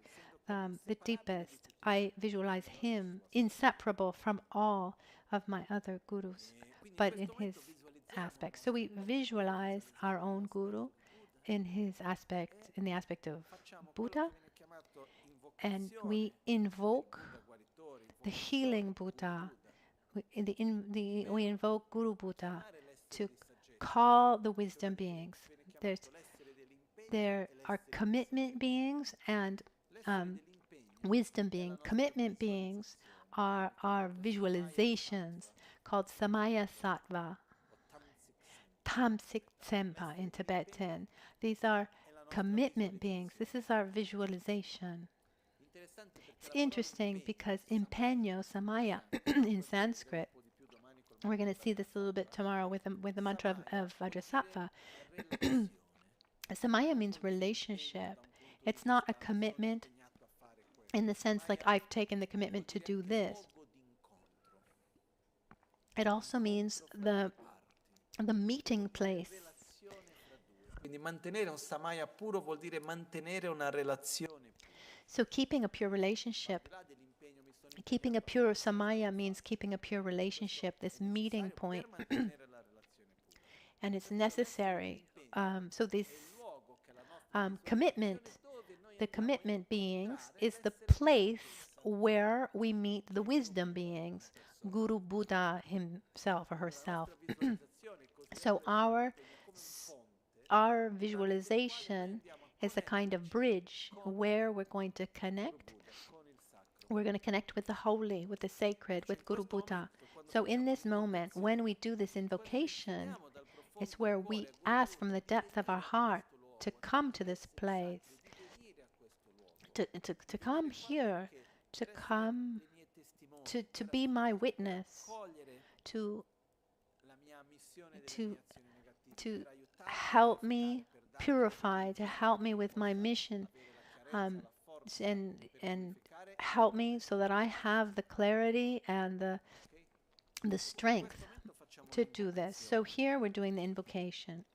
Speaker 1: the deepest. I visualize him inseparable from all of my other gurus, but in his aspect. So we visualize our own guru in his aspect, in the aspect of Buddha, and we invoke the healing Buddha. We invoke Guru Buddha to call the wisdom beings. There are commitment beings and wisdom beings. Commitment beings are visualizations called Samaya Sattva, Tamsik Tsempa in Tibetan. These are commitment beings. This is our visualization. It's interesting because impeño, Samaya, in Sanskrit, we're going to see this a little bit tomorrow with the mantra of Vajrasattva. Samaya means relationship. It's not a commitment in the sense like I've taken the commitment to do this. It also means the meeting place.
Speaker 2: Quindi mantenere un samaya puro vuol dire mantenere una relazione.
Speaker 1: So keeping a pure relationship, keeping a pure samaya means keeping a pure relationship, this meeting point. And it's necessary. So this commitment, the commitment beings, is the place where we meet the wisdom beings, Guru Buddha himself or herself. So our visualization is a kind of bridge where we're going to connect. We're going to connect with the holy, with the sacred, with Guru Buddha. So in this moment, when we do this invocation, it's where we ask from the depth of our heart to come to this place, to come here, to come to be my witness, to help me purify, to help me with my mission, and help me so that I have the clarity and the strength to do this. So here we're doing the invocation.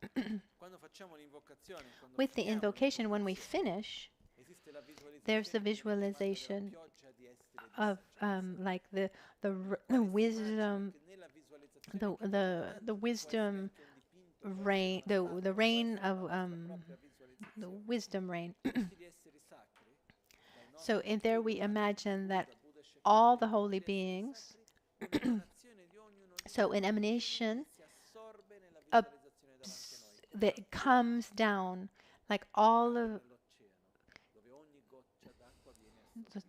Speaker 1: With the invocation, when we finish, there's the visualization of like the wisdom, the wisdom rain, the rain of the wisdom rain. So in there we imagine that all the holy beings, so an emanation that comes down, like all of,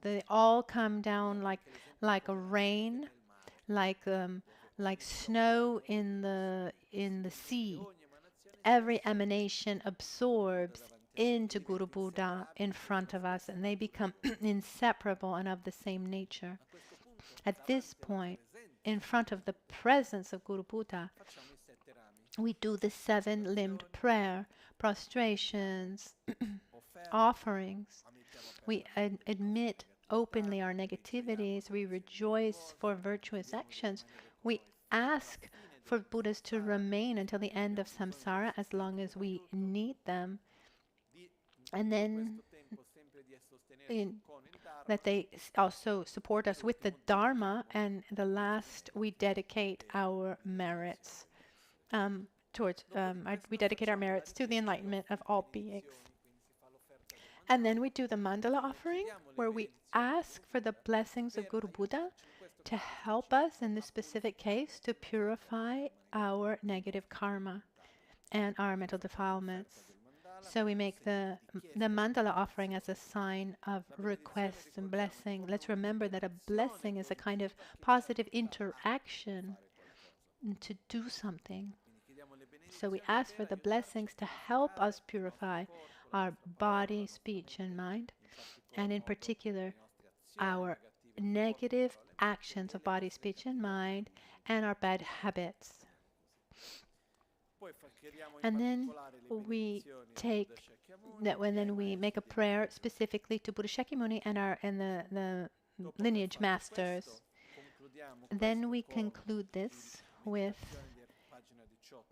Speaker 1: they all come down like a rain, like snow in the sea. Every emanation absorbs into Guru Buddha in front of us, and they become inseparable and of the same nature. At this point, in front of the presence of Guru Buddha, we do the 7-limbed prayer, prostrations, offerings. We admit openly our negativities. We rejoice for virtuous actions. We ask for Buddhas to remain until the end of samsara as long as we need them. And then that they also support us with the Dharma. And the last, we dedicate our merits we dedicate our merits to the enlightenment of all beings. And then we do the mandala offering, where we ask for the blessings of Guru Buddha to help us in this specific case to purify our negative karma and our mental defilements. So we make the mandala offering as a sign of request and blessing. Let's remember that a blessing is a kind of positive interaction to do something. So we ask for the blessings to help us purify our body, speech, and mind, and in particular, our negative actions of body, speech, and mind, and our bad habits. And then we make a prayer specifically to Buddha Shakyamuni and the lineage masters. Then we conclude this with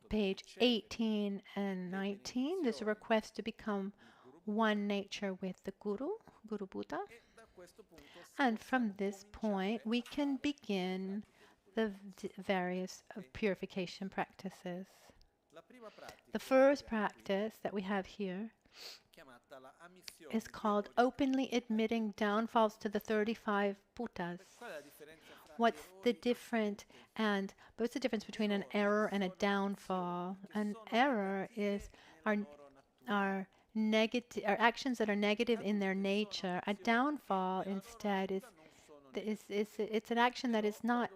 Speaker 1: page 18 and 19. There's a request to become one nature with the Guru Buddha. And from this point, we can begin the various purification practices. The first practice that we have here is called openly admitting downfalls to the 35 Bhuttas. What's the difference between an error and a downfall? An error is our actions that are negative in their nature. A downfall instead is it's an action that is not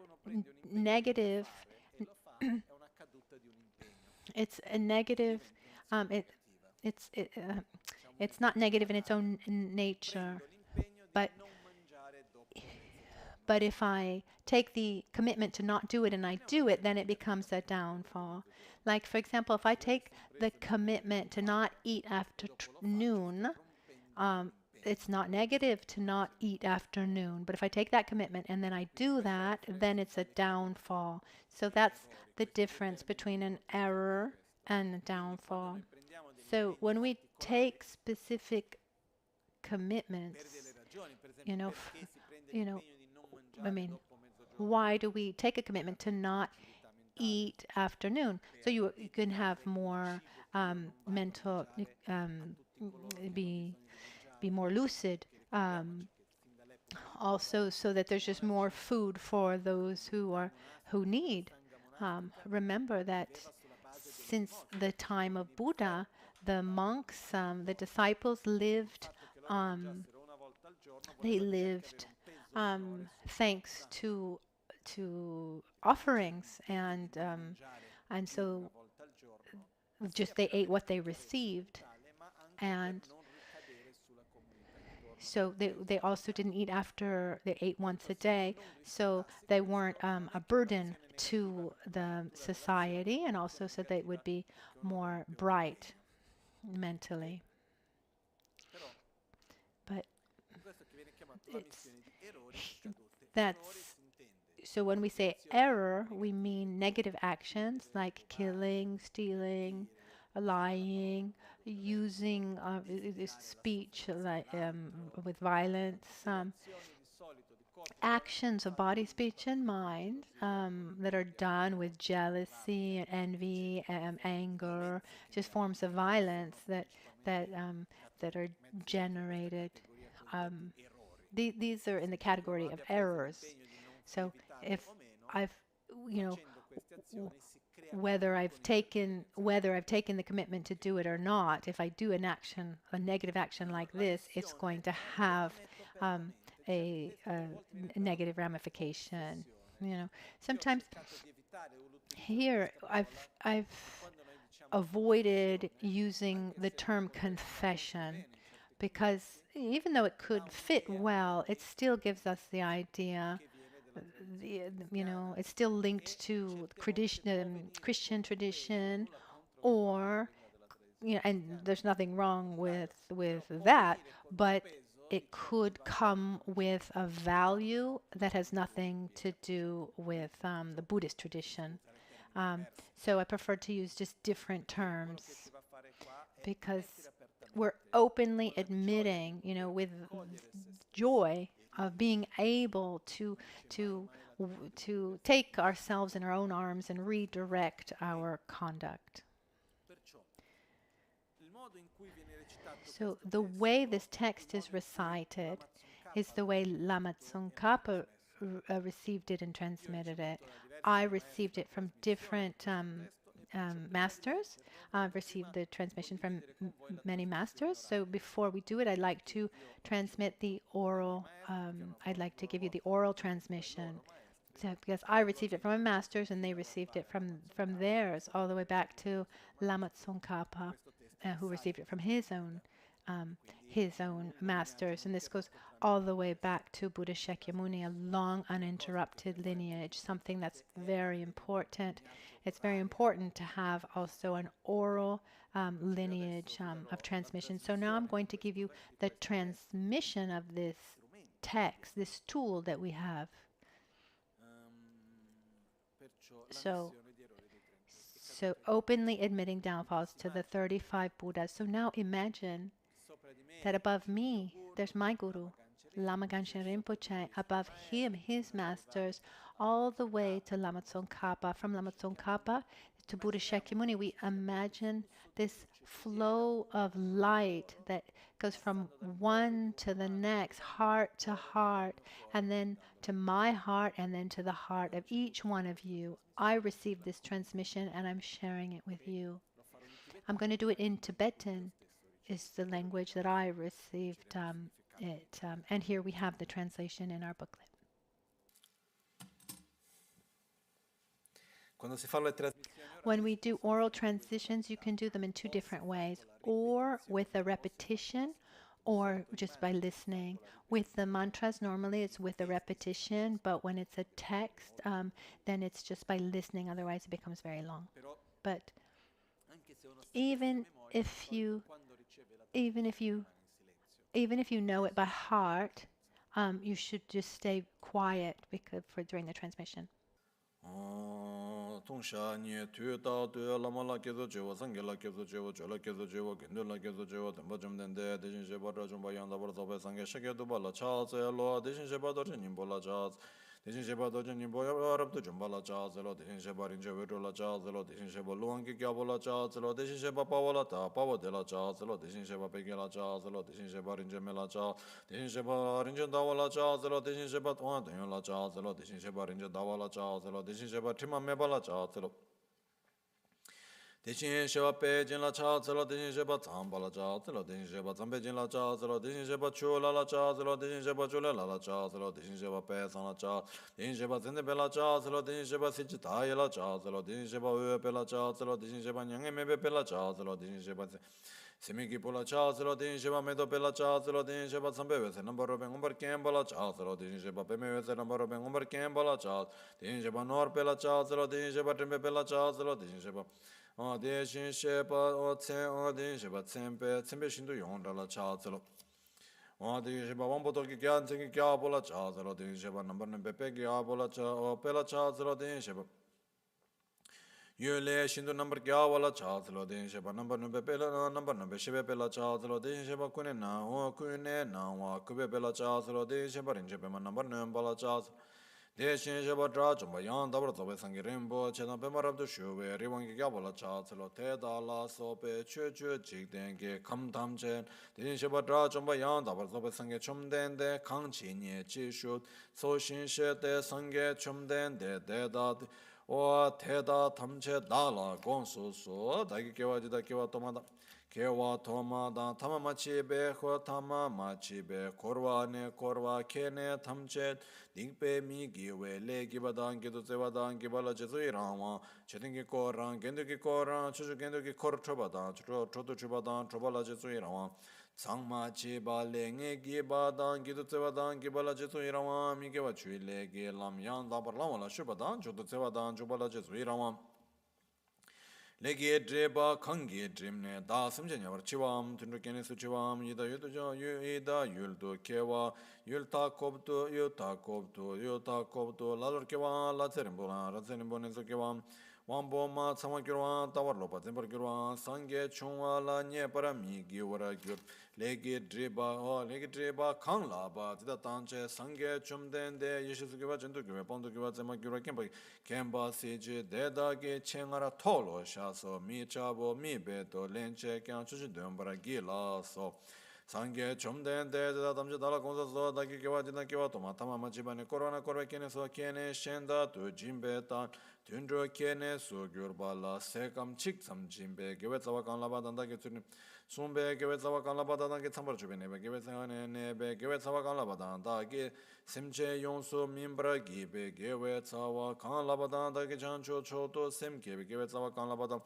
Speaker 1: negative. It's a negative. It's not negative in its own nature, but if I take the commitment to not do it and I do it, then it becomes a downfall. Like, for example, if I take the commitment to not eat after noon, it's not negative to not eat after noon. But if I take that commitment and then I do that, then it's a downfall. So that's the difference between an error and a downfall. So when we take specific commitments, I mean, why do we take a commitment to not eat after noon? So you can have more mental, be more lucid. Also, so that there's just more food for those who need. Remember that since the time of Buddha, the monks, the disciples lived, they lived thanks to offerings, and so just they ate what they received, and so they also didn't eat after they ate once a day, so they weren't a burden to the society, and also so they would be more bright mentally. But that's so when we say error, we mean negative actions like killing, stealing, lying, using speech like with violence, actions of body, speech, and mind that are done with jealousy and envy, anger, just forms of violence that are generated. These are in the category of errors. So if I've, you know, whether I've taken the commitment to do it or not, if I do an action, a negative action like this, it's going to have a negative ramification. Sometimes here I've avoided using the term confession because even though it could fit well, it still gives us the idea. It's still linked to Christian tradition, or and there's nothing wrong with that, but it could come with a value that has nothing to do with the Buddhist tradition. So I prefer to use just different terms because we're openly admitting, with joy of being able to take ourselves in our own arms and redirect our conduct. So the way this text is recited is the way Lama Tsongkhapa received it and transmitted it. I received it from different masters. I've received the transmission from many masters. So before we do it, I'd like to transmit the oral. I'd like to give you the oral transmission. So, because I received it from my masters and they received it from theirs, all the way back to Lama Tsongkhapa, who received it from his own masters. And this goes all the way back to Buddha Shakyamuni, a long uninterrupted lineage, something that's very important. It's very important to have also an oral lineage of transmission. So now I'm going to give you the transmission of this text, this tool that we have. So openly admitting downfalls to the 35 Buddhas. So now imagine that above me, there's my Guru, Lama Michel Rinpoche, above him, his masters, all the way to Lama Tsongkhapa. From Lama Tsongkhapa to Buddha Shakyamuni, we imagine this flow of light that goes from one to the next, heart to heart, and then to my heart, and then to the heart of each one of you. I received this transmission and I'm sharing it with you. I'm going to do it in Tibetan, is the language that I received it. And here we have the translation in our booklet. When we do oral transitions, you can do them in two different ways, or with a repetition, or just by listening. With the mantras, normally it's with a repetition, but when it's a text, then it's just by listening, otherwise it becomes very long. But even if you know it by heart, you should just stay quiet during the transmission.
Speaker 2: Deshin sheba dojo nimbo yarab to jumbala cha zelo, deshin sheba rinje virula cha zelo, deshin sheba luangi kyabola cha zelo, deshin sheba pawala ta pawa dela cha zelo, deshin sheba pekela cha zelo, deshin sheba rinje mela cha, deshin sheba rinje dawala cha zelo, deshin sheba tuan tenyola cha zelo, deshin sheba rinje dawala cha zelo, deshin sheba tima mebala cha zelo. 대신 셔바 빼진라 차즈로 대신 셔바 잠발라 차즈로 대신 셔바 잠배진라 차즈로 대신 셔바 추라라 차즈로 대신 셔바 추라라 차즈로 대신 셔바 빼상라 차 대신 셔바 젠데벨라 차즈로 대신 셔바 시치다이라 차즈로 대신 셔바 우베벨라 차즈로 대신 셔바 냥에메베벨라 차즈로 대신 셔바 세미기 볼라 차즈로 대신 셔바 메도벨라 차즈로 대신 셔바 삼베베세 넘버로 뱅엄버 캠발라 차즈로 대신 셔바 베메베세 넘버로 뱅엄버 캠발라 차 대신 셔바 노르벨라 차즈로 대신 셔바 템베벨라 차즈로 대신 셔바 대신 셰바 어체 대신 셰바 쳔베 신도 용달라 차즈로 대신 셰바 원보도기 간쟁이 갸볼라 차즈로 대신 셰바 넘버는 베페기 아볼라 차 벨라 차즈로 대신 셰바 유레 신도 넘버 갸볼라 차즈로 대신 셰바 넘버는 베펠라 넘버는 베셰베 벨라 차즈로 대신 셰바 쿠네 나와 쿠베 벨라 차즈로 대신 셰바 린제베만 넘버는 발라 차즈 대신 셔바드라 좀 양 더블 더블 상기 렘보 제나 베마랍도 쇼베 리왕기 갸볼라 차츠로 테달라 소베 최최 직된게 감담제 대신 셔바드라 좀 양 더블 더블 상기 좀 된데 강진예 지슈 소신셰데 상게 좀 된데 대다 오 테다 탐체 달라 공소소 다기 개와지다 개와 토마다 개와 토마다 타마마치베 호 타마마치베 코르와네 코르와 케네 탐체 딩페 미기웨 레기바단 기도 세바단 기발라 제수이라마 체딩기 코랑 겐드기 코랑 추주 겐드기 코르 초바단 초도 주바단 초발라 제수이라마 상마치 발랭에 기바단 기도 세바단 기발라 제수이라마 미게와 주일레게 람양 다발라와라 슈바단 초도 세바단 초발라 제수이라마 레게 드레바 칸게 드림네 다 심전야버 치밤 든르케네 수치밤 이다 유도죠 유이다 율도 케와 율타 콥도 유타 콥도 유타 콥도 라르케와 라체림보라 라체림보네서 케와 왕보마 참아기로와 타월로바 템버기로와 상게 총와라 녜파라미 기워라 규 레게 드레바 칸라바 디다 단체 상게 좀된데 예수스기와 전도교회 본도교회 제마교회 캠바 세제 데다게 챙아라 토로 샤서 미차보 미베도 렌체 캔 추지 덤바라 길라서 상게 좀된데 데다 담제 달라 공사서 다기게와 지나게와 도마타마마 집안에 코로나 코르케네서 케네 셴다 도 짐베타 든드로 케네 소규르발라 세감 칙삼 짐베 게웨자와 간라바단다게 츠니 숨베 게웨자와 간라바단다게 참버 주베네 게웨자네 베 게웨자와 간라바단다게 심제 용수 민브라기 베 게웨자와 간라바단다게 잔초 초도 셈게 게웨자와 간라바단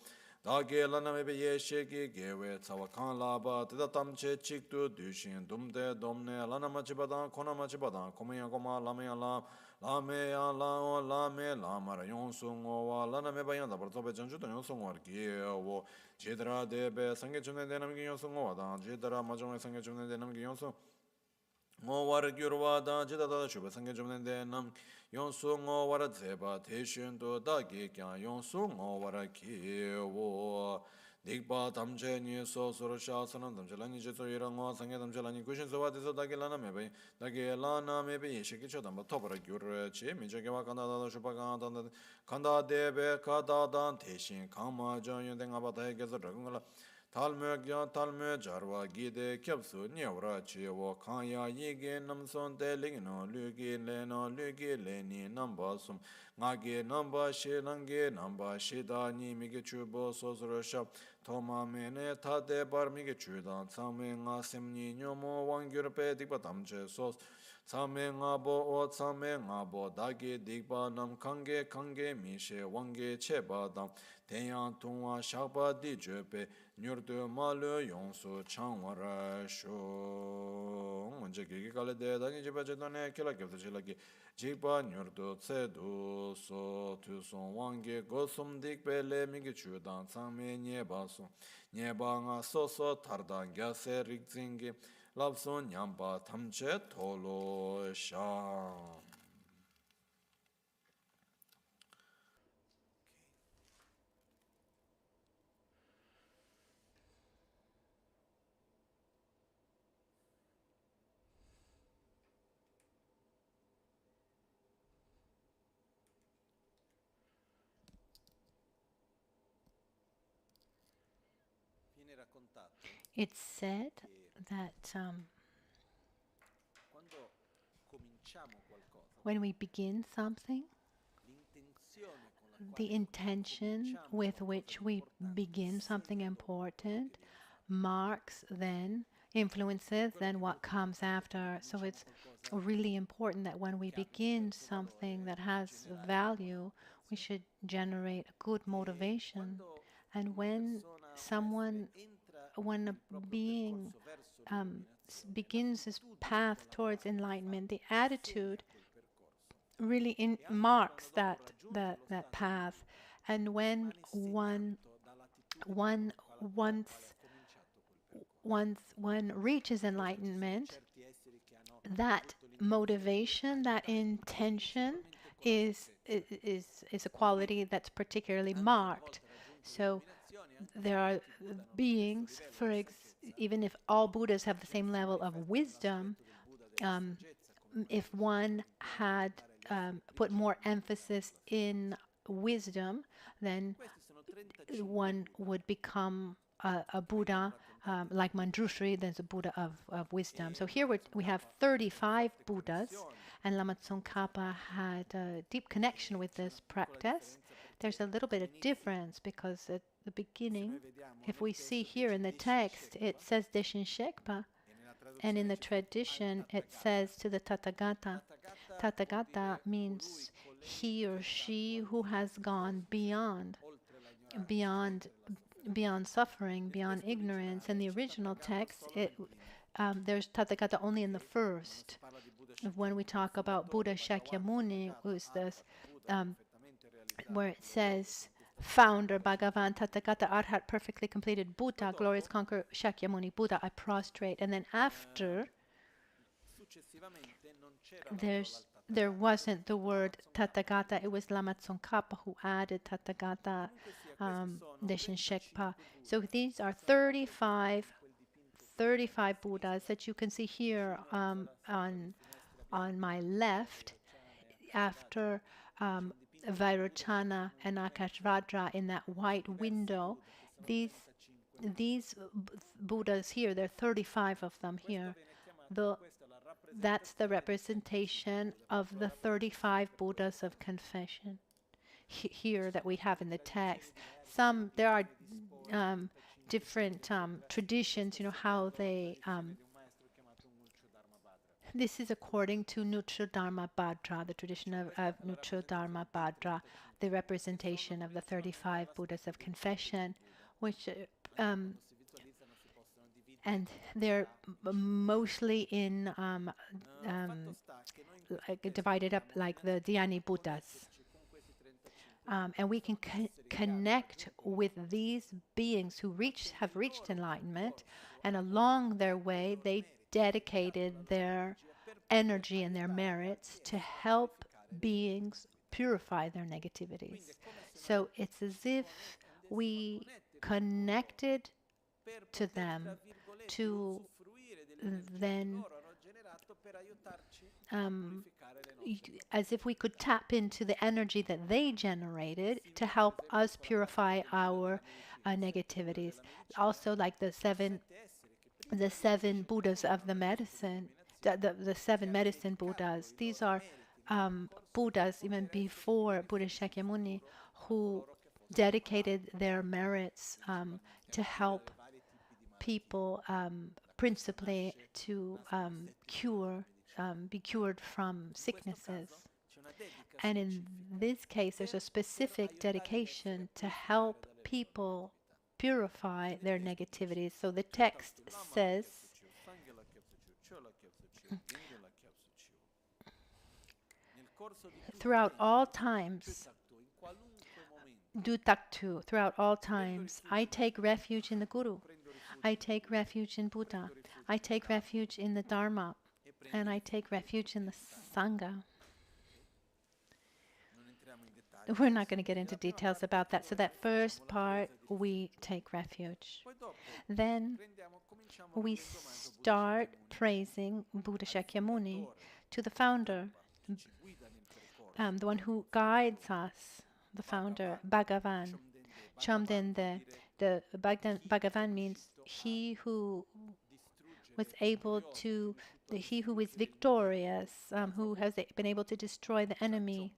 Speaker 2: 다게 라나메베 예셰기 게웨자와 간라바 데다 탐체 칙도 두신 둠데 돔네 라나마치바단 코나마치바단 코메야 고마 라메야라 라메야라 라메 라마라 용수고와 라나메바야다 버토베 전주도 용수고르기오 제드라 데베 상게준데 남기 용수고와다 제드라 마종에 상게준데 남기 용수 모와르규르와다 제다다 주베 상게준데 남 용수고와라 제바 대신도 다게 꺄 용수고와라기오 닉바 담제니 소소로 샤스는 담젤라니 제소이랑와 상게 담젤라니 구신소와데서 다게라나 메베 다게라나 메베 예시기초담 토바라 규르치 미저게와 간다다 슈바간다 간다 데베 카다단 대신 강마전 연댕아바다에게서 럭응라 탈메겨 탈메 자르와 기데 캡수 녀라 치워 칸야 이게 남손 델링노 르기레노 르기레니 남바숨 나게 남바시랑게 남바시다니 미게 추보 소스로샵 토마메네 타데 바르미게 추단 사메가 셈니 뇨모 왕규르페 딕바 담제 소스 사메가보 오 사메가보 다게 딕바 남 칸게 칸게 미셰 왕게 체바담 대양 동화 샤바디 제베 뉴르드 말로 용수 창와라쇼 먼저 기기갈에 대다니 집에전에 켈라께서질라기 지바 뉴르드 세도 소 투송 왕게 고숨딕 벨레미게 주단 상메니에 바소 녜방아 소소 타르단 갸세 릭징게 랍손 냠바 탐체 톨로샤
Speaker 1: It's said that when we begin something, the intention with which we begin something important marks then influences then what comes after. So it's really important that when we begin something that has value, we should generate a good motivation. And when a being begins his path towards enlightenment, the attitude really marks that path. And when one reaches enlightenment, that motivation, that intention is a quality that's particularly marked. So there are beings, even if all Buddhas have the same level of wisdom, if one had put more emphasis in wisdom, then one would become a Buddha, like Manjushri, there's a Buddha of wisdom. So here we have 35 Buddhas, and Lama Tsongkhapa had a deep connection with this practice. There's a little bit of difference because at the beginning, if we see here in the text, it says Deshin Shekpa, and in the tradition, it says to the Tathagata. Tathagata means he or she who has gone beyond suffering, beyond ignorance. In the original text, there's Tathagata only in the first. When we talk about Buddha Shakyamuni, who's this, where it says, founder, Bhagavan, Tathagata, Arhat, perfectly completed Buddha, glorious conqueror, Shakyamuni, Buddha, I prostrate. And then after, there wasn't the word Tathagata, it was Lama Tsongkhapa who added Tathagata, Deshin Shekpa. So these are 35 Buddhas that you can see here on my left after Vairocana and Akshobya in that white window. These Buddhas here, there are 35 of them here. That's the representation of the 35 Buddhas of confession here that we have in the text. There are different traditions, how they this is according to Nucho Dharma Bhadra, the tradition of Nucho Dharma Bhadra, the representation of the 35 Buddhas of confession, which and they're mostly in divided up like the Dhyani Buddhas. And we can connect with these beings who have reached enlightenment, and along their way they dedicated their energy and their merits to help beings purify their negativities. So it's as if we connected to them to then as if we could tap into the energy that they generated to help us purify our negativities. Also, like the seven Buddhas of the medicine, the 7 medicine Buddhas. These are Buddhas even before Buddha Shakyamuni who dedicated their merits to help people, principally to be cured from sicknesses. And in this case, there's a specific dedication to help people purify their negativities. So the text says, throughout all times, Dutaktu, throughout all times, I take refuge in the Guru. I take refuge in Buddha. I take refuge in the Dharma. And I take refuge in the Sangha. We're not going to get into details about that. So that first part, we take refuge. Then we start praising Buddha Shakyamuni to the founder, the one who guides us, the founder, Bhagavan. Chomdende. The Bhagavan means he who was able to, he who is victorious, who has been able to destroy the enemy.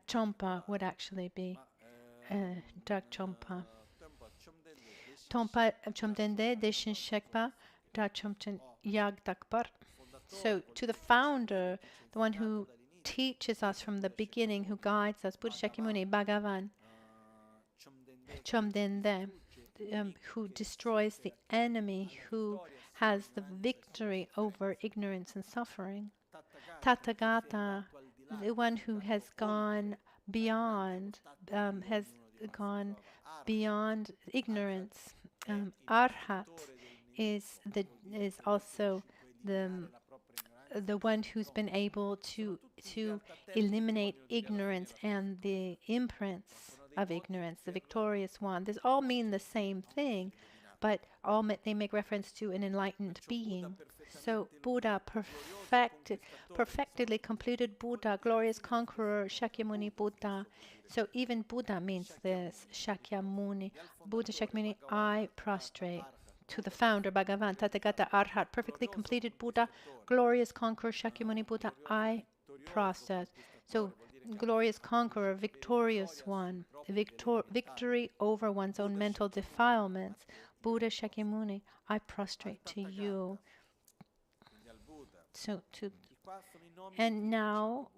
Speaker 1: Chompa would actually be Chompa. Tompa Chomdende Deshin Shekpa Chomchen Yag Dakbar. So to the founder, the one who teaches us from the beginning, who guides us, Buddha Shakyamuni Bhagavan Chomdende, who destroys the enemy, who has the victory over ignorance and suffering. Tathagata, the one who has gone beyond ignorance. Arhat is also the one who's been able to eliminate ignorance and the imprints of ignorance, the victorious one. These all mean the same thing, but they make reference to an enlightened being. So Buddha, perfectedly completed Buddha, glorious conqueror, Shakyamuni Buddha. So even Buddha means this, Shakyamuni. Buddha Shakyamuni, I prostrate. To the founder, Bhagavan, Tathagata, Arhat, perfectly completed Buddha, glorious conqueror, Shakyamuni Buddha, I prostrate. So glorious conqueror, victorious one, victory over one's own mental defilements. Buddha Shakyamuni, I prostrate to you. And now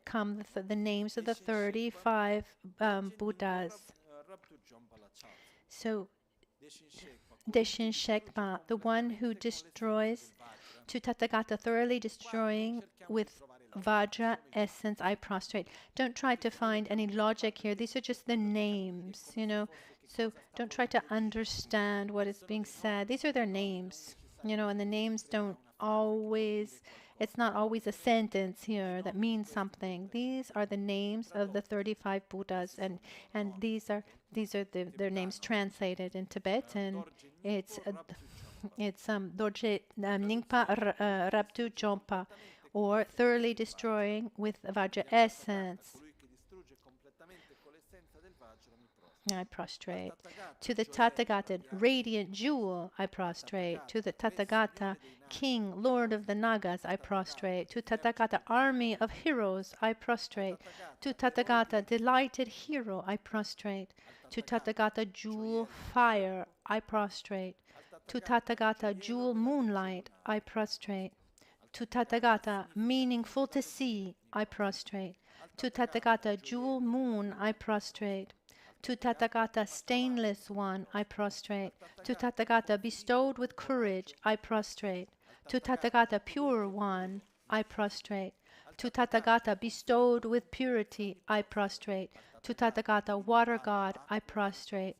Speaker 1: come the names of the 35 Buddhas. So Deshin Shekpa, the one who destroys, to Tathagata, thoroughly destroying with Vajra essence, I prostrate. Don't try to find any logic here. These are just the names, So don't try to understand what is being said. These are their names, and the names don't always, it's not always a sentence here that means something. These are the names of the 35 Buddhas, and these are their names translated in Tibetan. It's Dorje Ningpa Rabtu Jompa, or thoroughly destroying with Vajra essence. I prostrate. To the Tathagata, radiant jewel, I prostrate. To the Tathagata, king, lord of the Nagas, I prostrate. To Tathagata, army of heroes, I prostrate. To Tathagata, delighted hero, I prostrate. To Tathagata, jewel fire, I prostrate. To Tathagata, jewel moonlight, I prostrate. To Tathagata, meaningful to see, I prostrate. To Tathagata, jewel moon, I prostrate. To Tathagata, stainless one, I prostrate. To Tathagata, bestowed with courage, I prostrate. To Tathagata, pure one, I prostrate. To Tathagata, bestowed with purity, I prostrate. To Tathagata, water god, I prostrate.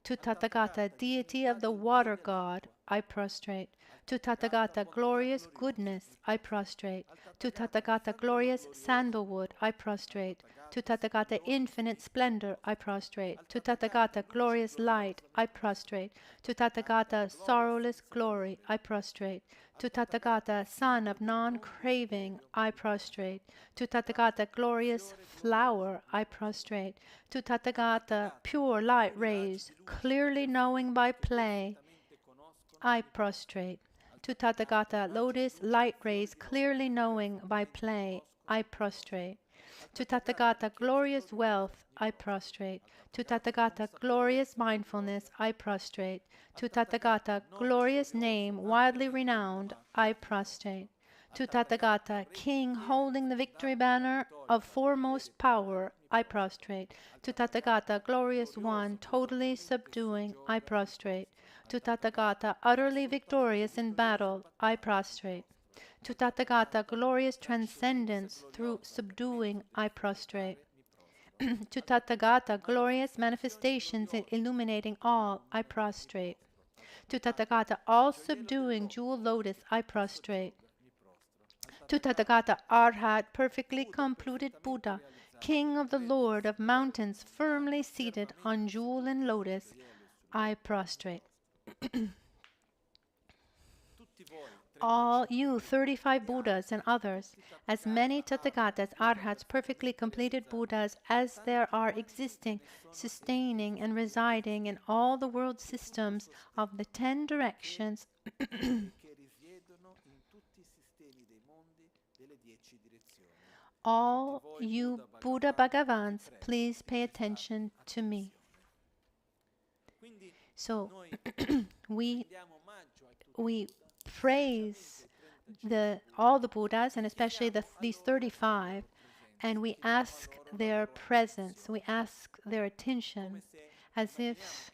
Speaker 1: To Tathagata, deity of the water god, I prostrate. To Tathagata, glorious goodness, I prostrate. To Tathagata, glorious sandalwood, I prostrate. To Tathagata, infinite splendor, I prostrate. To Tathagata, glorious light, I prostrate. To Tathagata, sorrowless glory, I prostrate. To Tathagata, son of non-craving, I prostrate. To Tathagata, glorious flower, I prostrate. To Tathagata, pure light rays, clearly knowing by play, I prostrate. To Tathagata, lotus light rays, clearly knowing by play, I prostrate. To Tathagata, glorious wealth, I prostrate. To Tathagata, glorious mindfulness, I prostrate. To Tathagata, glorious name, widely renowned, I prostrate. To Tathagata, king holding the victory banner of foremost power, I prostrate. To Tathagata, glorious one, totally subduing, I prostrate. To Tathagata, utterly victorious in battle, I prostrate. To Tathagata, glorious transcendence through subduing, I prostrate. To Tathagata, glorious manifestations in illuminating all, I prostrate. To Tathagata, all subduing jewel lotus, I prostrate. To Tathagata, Arhat, perfectly completed Buddha, king of the Lord of mountains, firmly seated on jewel and lotus, I prostrate. All you 35 Buddhas and others, as many Tathagatas, Arhats, perfectly completed Buddhas as there are existing, sustaining and residing in all the world systems of the 10 directions all you Buddha Bhagavans, please pay attention to me. So we praise all the Buddhas, and especially these 35, and we ask their presence, we ask their attention, as if,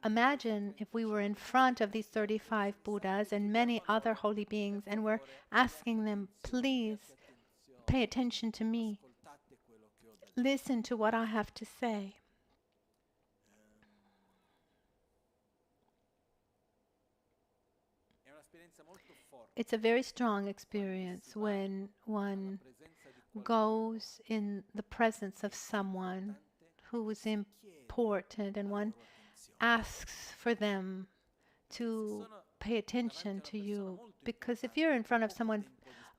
Speaker 1: imagine if we were in front of these 35 Buddhas and many other holy beings, and we're asking them, please pay attention to me. Listen to what I have to say. It's a very strong experience when one goes in the presence of someone who is important and one asks for them to pay attention to you. Because if you're in front of someone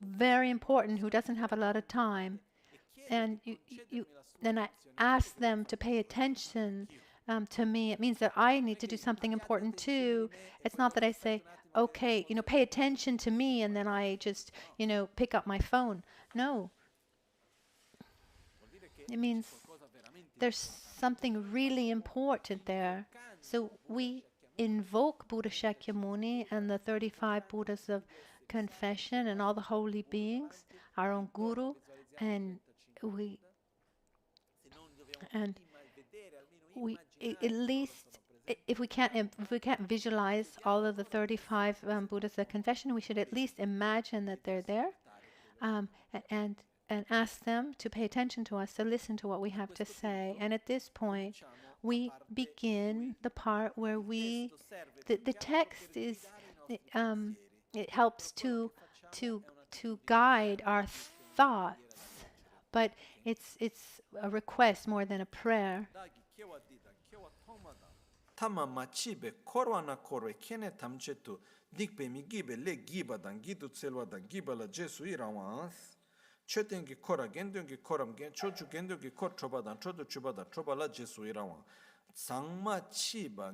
Speaker 1: very important who doesn't have a lot of time, and then I ask them to pay attention to me, it means that I need to do something important too. It's not that I say, okay, pay attention to me, and then I just, pick up my phone. No. It means there's something really important there. So we invoke Buddha Shakyamuni and the 35 Buddhas of confession and all the holy beings, our own guru, and we at least, if we can't visualize all of the 35 Buddhas of confession, we should at least imagine that they're there, and ask them to pay attention to us, to listen to what we have to say. And at this point, we begin the part where the text is, it helps to guide our thoughts, but it's a request more than a prayer.
Speaker 2: Tama machibe korwana korwe kene tamchetu dikpe mi gibe le giba dan gitu tselwa dan giba la jesu irawans chetengi kora gendongi koram gen chochu gendongi kor choba dan chodu chuba dan choba la jesu irawan sangma chiba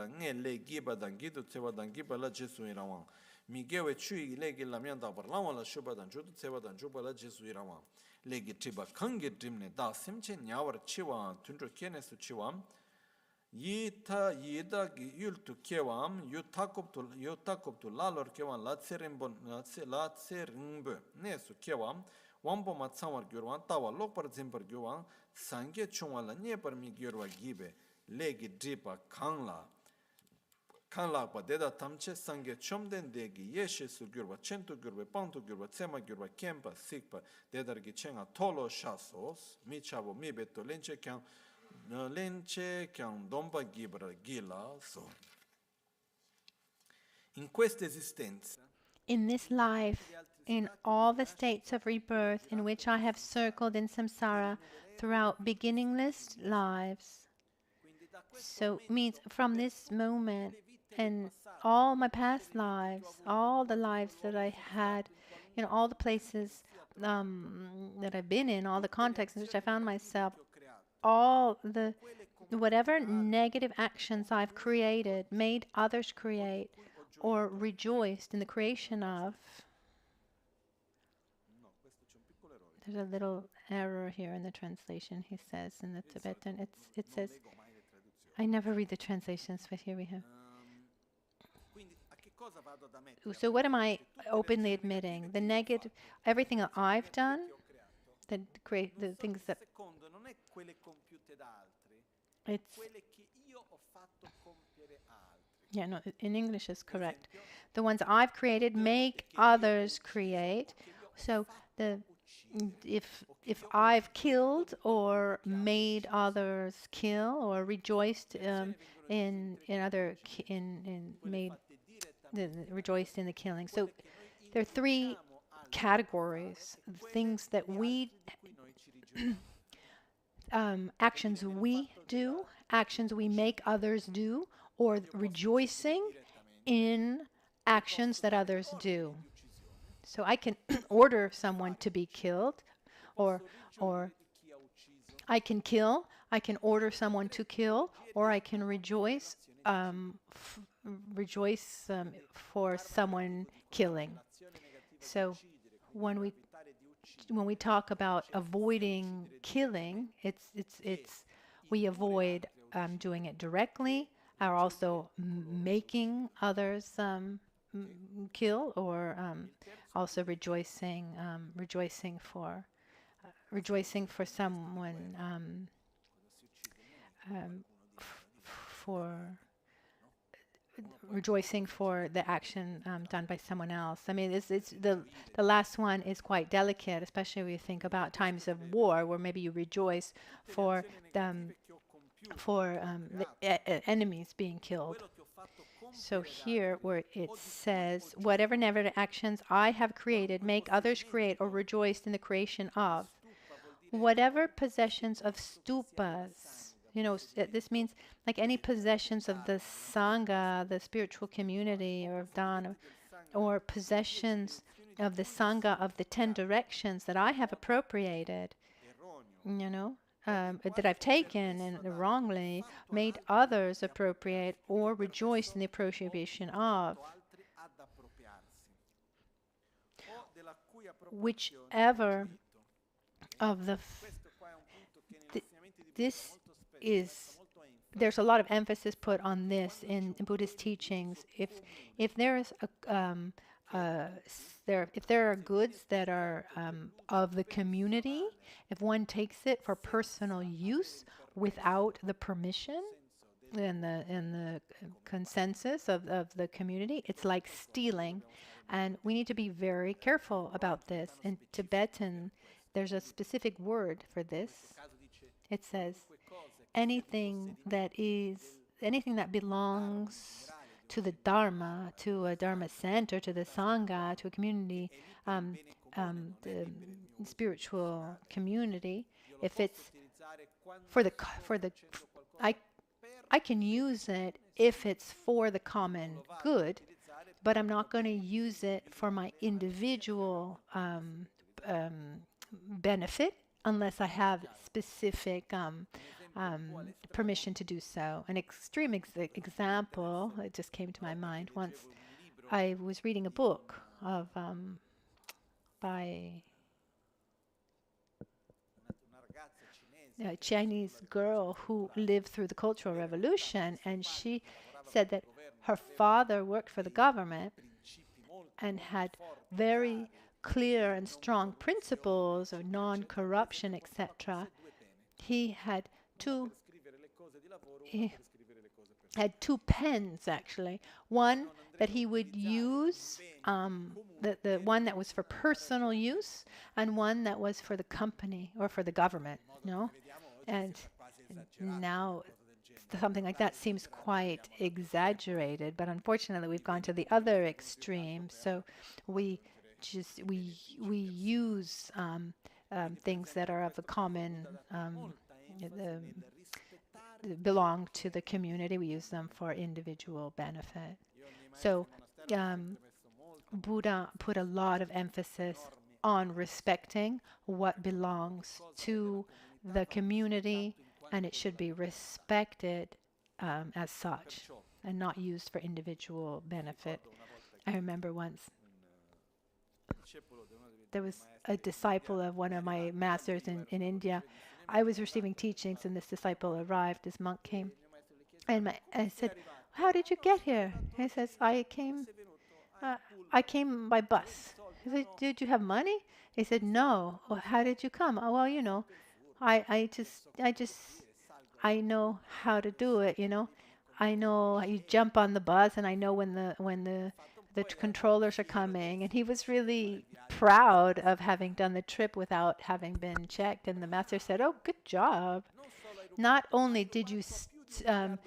Speaker 2: nge le giba dan gitu tselwa dan giba la jesu irawan mi gewe chui le gi lamyan da bar lawan la shuba dan chodu tselwa dan choba la jesu irawan le gi tiba kange dimne da simche nyawar chiwa tunjo kene su chiwa yita gi yultu kewam yutakoptu lalor kewan latserimbo nesu kewam wambo matsawar gyurwan tawa lokpar zimpar gyurwan sangye chungwa la nyepar mi gyurwa gibe legi dripa kangla pa deda tamche sangye chomden degi yeshe su gyurwa chentu gyurwa pantu gyurwa tsema gyurwa kempa sikpa dedargi chenga tolo shasos mi chabo mi beto lenche kyang lenche kyang domba gibra gila so. In questa esistenza,
Speaker 1: in this life, in all the states of rebirth in which I have circled in samsara throughout beginningless lives, so means from this moment and all my past lives, all the lives that I had, all the places that I've been in, all the contexts in which I found myself, all the whatever negative actions I've created, made others create, or rejoiced in the creation of. There's a little error here in the translation, he says in the Tibetan. It says, I never read the translations, but here we have. So what am I openly admitting? The negative, everything that I've done, the things that in English is correct. The ones I've created make others create. So if I've killed or made others kill or rejoiced rejoiced in the killing. So there are three categories: things that we actions we do, actions we make others do, or rejoicing in actions that others do. So I can order someone to be killed, or I can kill, I can order someone to kill, or I can rejoice for someone killing. So when we when we talk about avoiding killing, we avoid doing it directly, or also making others kill, or also rejoicing for someone, for rejoicing for the action done by someone else. I mean, it's the last one is quite delicate, especially when you think about times of war, where maybe you rejoice for enemies being killed. So here, where it says, "Whatever never actions I have created, make others create or rejoice in the creation of." Whatever possessions of stupas, this means like any possessions of the Sangha, the spiritual community, or of Dana, or possessions of the Sangha of the 10 directions that I have appropriated, that I've taken and wrongly made others appropriate or rejoice in the appropriation of. Whichever of there's a lot of emphasis put on this in Buddhist teachings. If there are goods that are of the community, if one takes it for personal use without the permission and the consensus of the community, it's like stealing. And we need to be very careful about this. In Tibetan, there's a specific word for this. It says anything that belongs to the Dharma, to a Dharma center, to the Sangha, to a community, the spiritual community. If it's I can use it if it's for the common good, but I'm not going to use it for my individual benefit unless I have specific permission to do so. An extreme example, it just came to my mind once. I was reading a book of by a Chinese girl who lived through the Cultural Revolution, and she said that her father worked for the government and had very clear and strong principles of non-corruption, etc. He had two pens, actually. One that he would use, the one that was for personal use, and one that was for the company or for the government. And now something like that seems quite exaggerated, but unfortunately we've gone to the other extreme. So we use things that are of the common, belong to the community. We use them for individual benefit. So Buddha put a lot of emphasis on respecting what belongs to the community, and it should be respected as such and not used for individual benefit. I remember once there was a disciple of one of my masters in India. I was receiving teachings, and this disciple arrived. This monk came, and I said, "How did you get here?" He says, "I came by bus." I said, "Did you have money?" He said, "No." "Well, how did you come?" "Oh, well, I know how to do it. I know you jump on the bus, and I know when the controllers are coming." And he was really proud of having done the trip without having been checked. And the master said, "Oh, good job. Not only did you steal,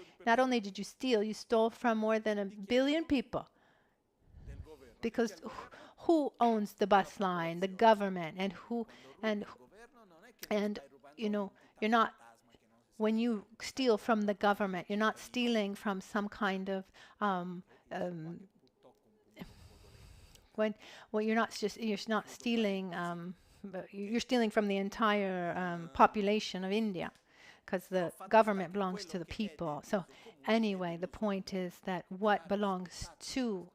Speaker 1: you stole from more than 1 billion people. Because who owns the bus line? The government. And you're not, when you steal from the government, you're not stealing from some kind of you're not stealing, you're stealing from the entire population of India, because the government belongs to the people. So anyway, the point is that what belongs to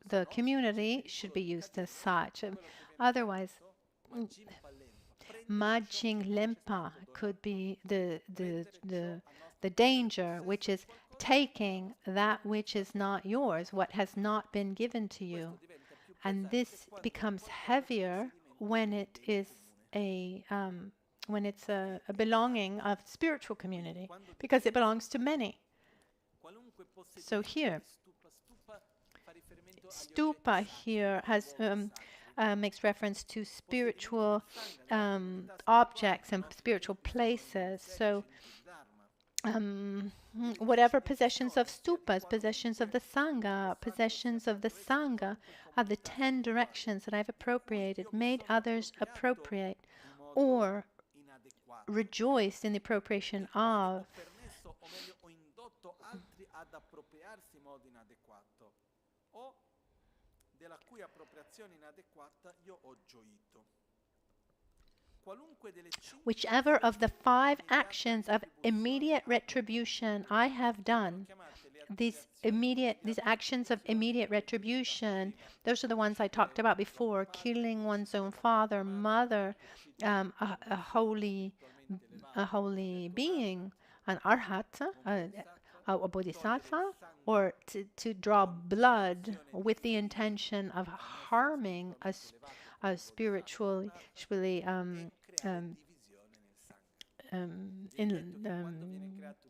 Speaker 1: the community should be used as such. Otherwise, Majing lempa could be the danger, which is taking that which is not yours, what has not been given to you. And this becomes heavier when it is a belonging of spiritual community, because it belongs to many. So here, stupa here has makes reference to spiritual objects and spiritual places. So whatever possessions of stupas, possessions of the Sangha, of the 10 directions that I've appropriated, made others appropriate, or rejoiced in the appropriation of, whichever of the 5 actions of immediate retribution I have done. These actions of immediate retribution, those are the ones I talked about before: killing one's own father, mother, a holy being, an arhat, a bodhisattva, or to draw blood with the intention of harming a spiritually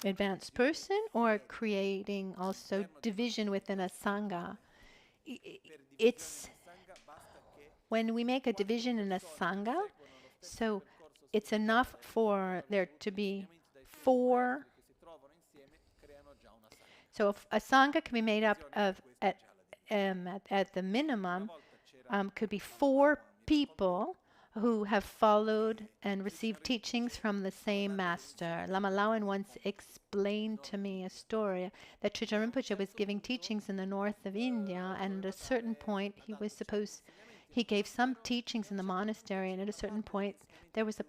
Speaker 1: advanced person, or creating also division within a sangha. It's when we make a division in a sangha, so it's enough for there to be 4. So if a sangha can be made up of, at the minimum, could be 4 people who have followed and received teachings from the same master. Lama Lawan once explained to me a story that Trungpa Rinpoche was giving teachings in the north of India, and at a certain point he gave some teachings in the monastery, and at a certain point there was a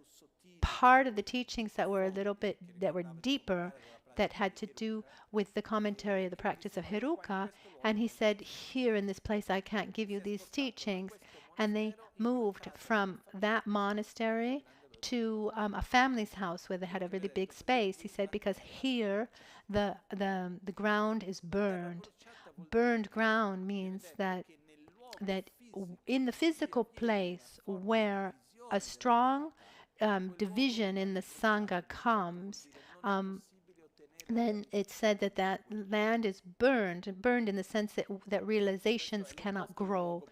Speaker 1: part of the teachings that were deeper, that had to do with the commentary of the practice of Heruka, and he said, here in this place I can't give you these teachings. And they moved from that monastery to a family's house where they had a really big space. He said, because here the ground is burned. Burned ground means that in the physical place where a strong division in the Sangha comes, then it's said that land is burned in the sense that realizations cannot grow.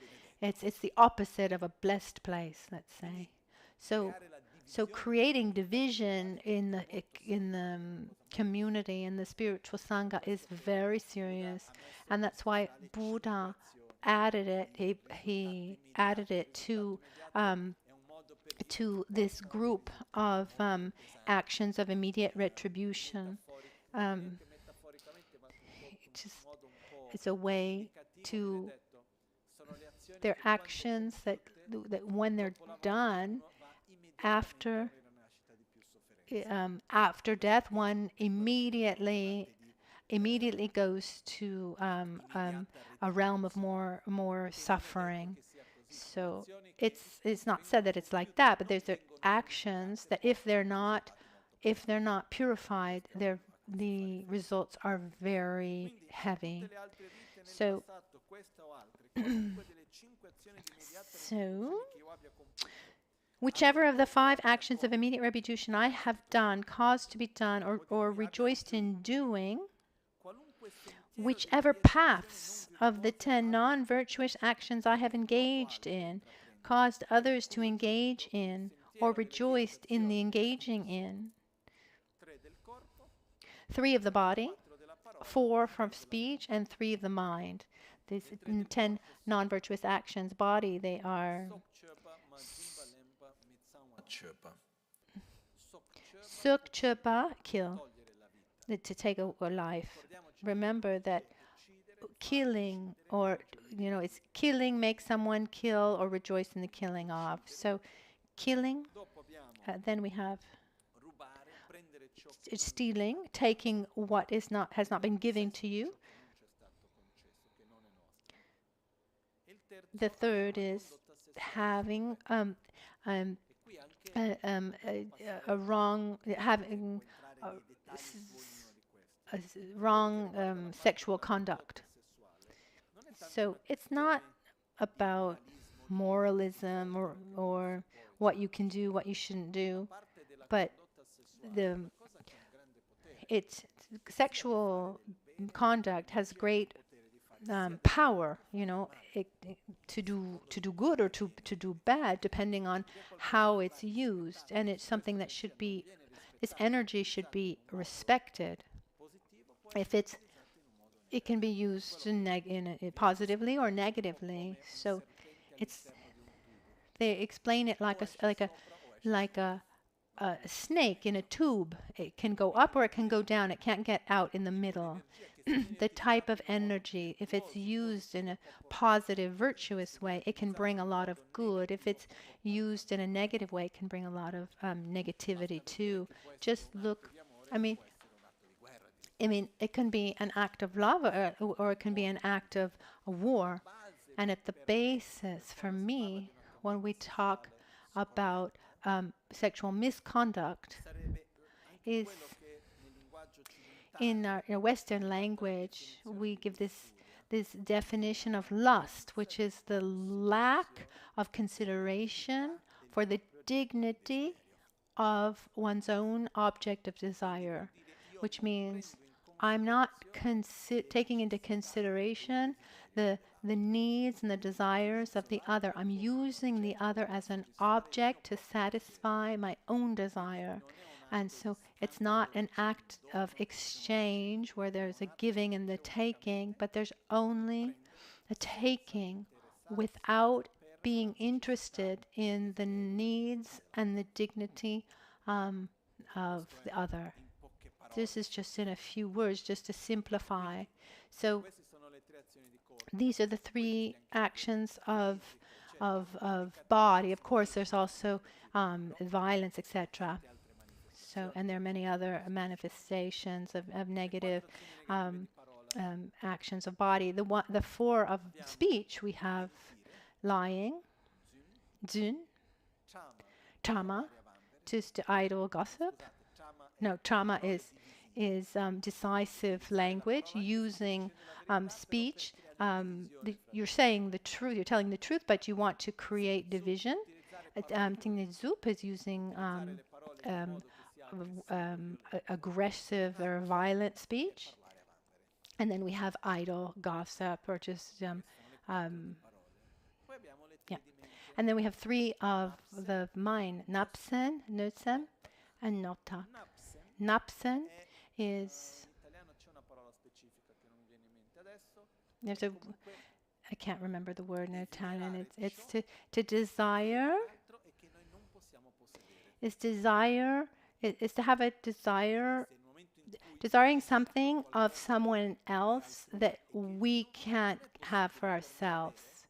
Speaker 1: It's the opposite of a blessed place, let's say. So creating division in the community, in the spiritual sangha, is very serious, and that's why Buddha added it. He added it to this group of actions of immediate retribution. It's a way to. They're actions that when they're done after death, one immediately goes to a realm of more suffering. So it's not said that it's like that, but there's actions that if they're not purified, the results are very heavy. So whichever of the 5 actions of immediate retribution I have done, caused to be done, or rejoiced in doing, whichever paths of the 10 non-virtuous actions I have engaged in, caused others to engage in, or rejoiced in the engaging in. 3 of the body, 4 from speech, and 3 of the mind. These 10 non-virtuous actions. Body, they are Sukchepa, kill, to take a life. Remember that killing, or it's killing makes someone kill or rejoice in the killing of. So killing, then we have stealing, taking what has not been given to you. The third is having um, a wrong having wrong sexual conduct. So it's not about moralism or what you can do, what you shouldn't do, but the it's sexual conduct has great power, to do good or to do bad, depending on how it's used, and it's something that should be. This energy should be respected. If it can be used positively or negatively. So they explain it like a snake in a tube. It can go up or it can go down. It can't get out in the middle. The type of energy, if it's used in a positive, virtuous way, it can bring a lot of good. If it's used in a negative way, it can bring a lot of negativity too. Just look, I mean, it can be an act of love, or it can be an act of a war. And at the basis, for me, when we talk about sexual misconduct, is in our Western language, we give this definition of lust, which is the lack of consideration for the dignity of one's own object of desire, which means I'm not taking into consideration the needs and the desires of the other. I'm using the other as an object to satisfy my own desire. And so it's not an act of exchange where there's a giving and the taking, but there's only a taking without being interested in the needs and the dignity of the other. This is just in a few words, just to simplify. So these are the three actions of body. Of course, there's also violence, etc. So, and there are many other manifestations of negative actions of body. The four of speech, we have lying, dzun, tama, just idle gossip. No, trauma is decisive language, using speech. You're saying the truth, you're telling the truth, but you want to create division. Zup is using aggressive or violent speech. And then we have idle gossip, or just yeah. And then we have three of the mind: napsen, nutsem, and nota. Napsen is, I can't remember the word in Italian. It's to desire. Is desire. Is to have a desire, desiring something of someone else that we can't have for ourselves.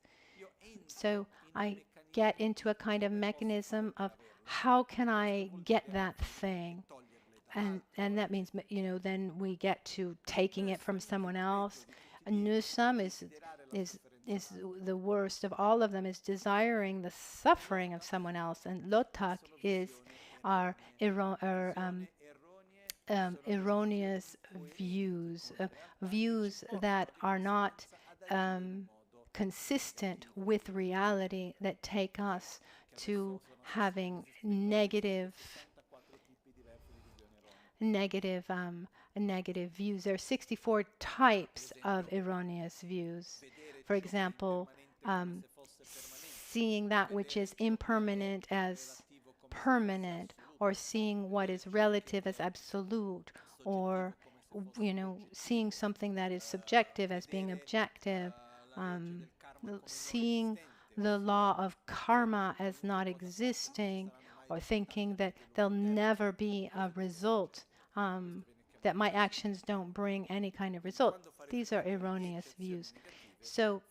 Speaker 1: So I get into a kind of mechanism of how can I get that thing? And that means, then we get to taking it from someone else. Nusam is the worst of all of them, is desiring the suffering of someone else. And Lotak is our erroneous views, views that are not consistent with reality, that take us to having negative views. There are 64 types of erroneous views. For example, seeing that which is impermanent as permanent, or seeing what is relative as absolute, or seeing something that is subjective as being objective, seeing the law of karma as not existing, or thinking that there'll pronever be a result, that my actions don't bring any kind of result. These are erroneous views. So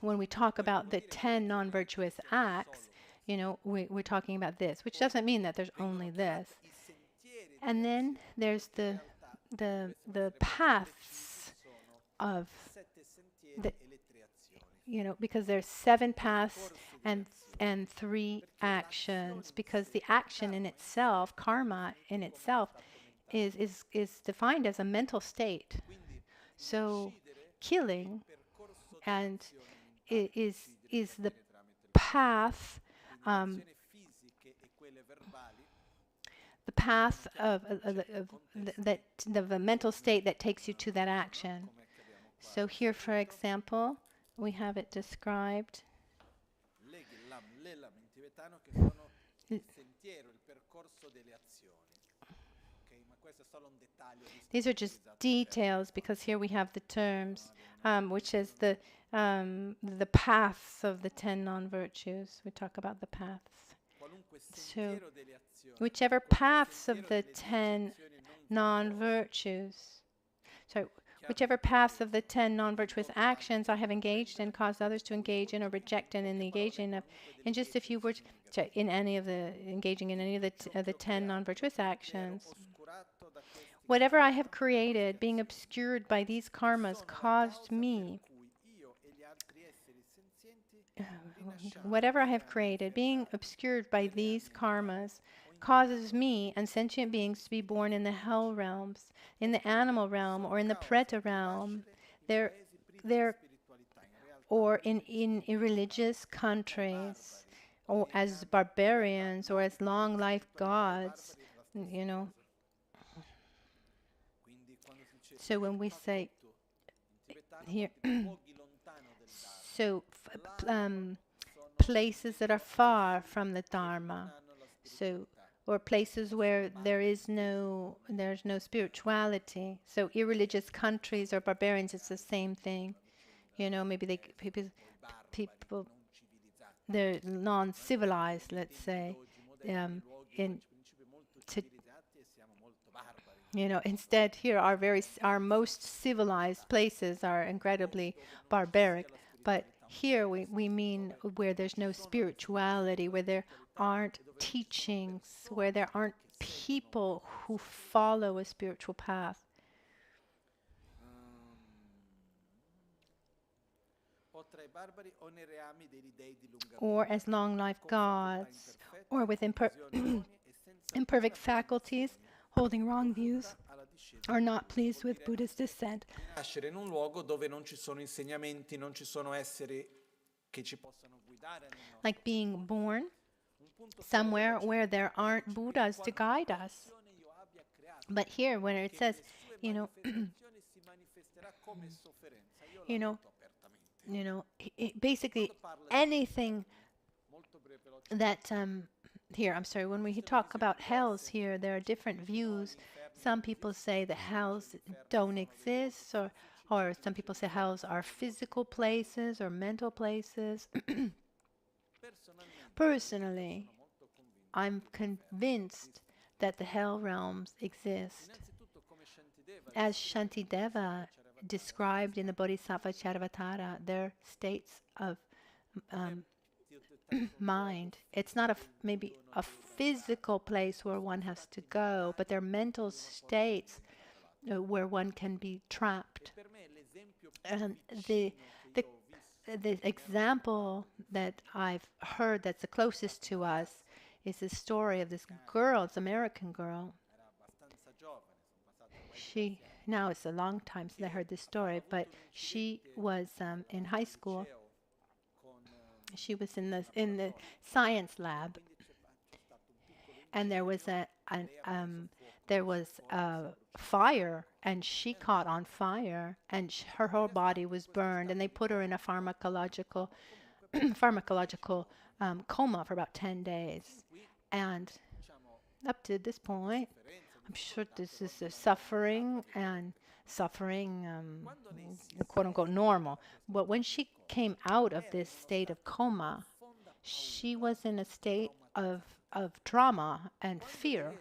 Speaker 1: when we talk about the 10 non-virtuous acts, we're talking about this, which doesn't mean that there's only this. And then there's the paths of because there's 7 paths and 3 actions, because the action in itself, karma in itself, is defined as a mental state. So killing and is the path, the mental state that takes you to that action. So here, for example, we have it described. These are just details, because here we have the terms, which is the paths of the 10 non-virtues. We talk about the paths. So whichever paths of the 10 non-virtues, whichever paths of the 10 non-virtuous actions I have engaged in, caused others to engage in or reject in the engaging of, in just a few words, engaging in any of the 10 non-virtuous actions. Whatever I have created, being obscured by these karmas, caused me. Whatever I have created, being obscured by these karmas, causes me and sentient beings to be born in the hell realms, in the animal realm, or in the preta realm, or in irreligious countries, or as barbarians, or as long-life gods, So when we say here, so places that are far from the Dharma, or places where there's no spirituality. So irreligious countries or barbarians, it's the same thing. Maybe people they're non-civilized, let's say. Instead here our most civilized places are incredibly barbaric. But here we mean where there's no spirituality, where there aren't teachings, where there aren't people who follow a spiritual path. Or as long-life gods, or with imperfect faculties, holding wrong views, are not pleased with Buddha's descent.
Speaker 2: Nascere in un luogo dove non ci sono insegnamenti, non ci sono esseri che ci possano guidare.
Speaker 1: Like being born somewhere where there aren't Buddhas to guide us. But here, when it says, basically anything that here, I'm sorry, when we talk about hells here, there are different views. Some people say the hells don't exist, or some people say hells are physical places or mental places. Personally, I'm convinced that the hell realms exist. As Shantideva described in the Bodhisattva Charvatara, they're states of mind. It's not maybe a physical place where one has to go, but they're mental states where one can be trapped. And the example that I've heard that's the closest to us is the story of this girl, this American girl. Now it's a long time since I heard this story, but she was in high school. She was in the science lab, and there was a fire, and she caught on fire, and her whole body was burned, and they put her in a pharmacological coma for about 10 days. And up to this point, I'm sure this is a suffering, quote unquote normal. But when she came out of this state of coma, she was in a state of trauma and fear.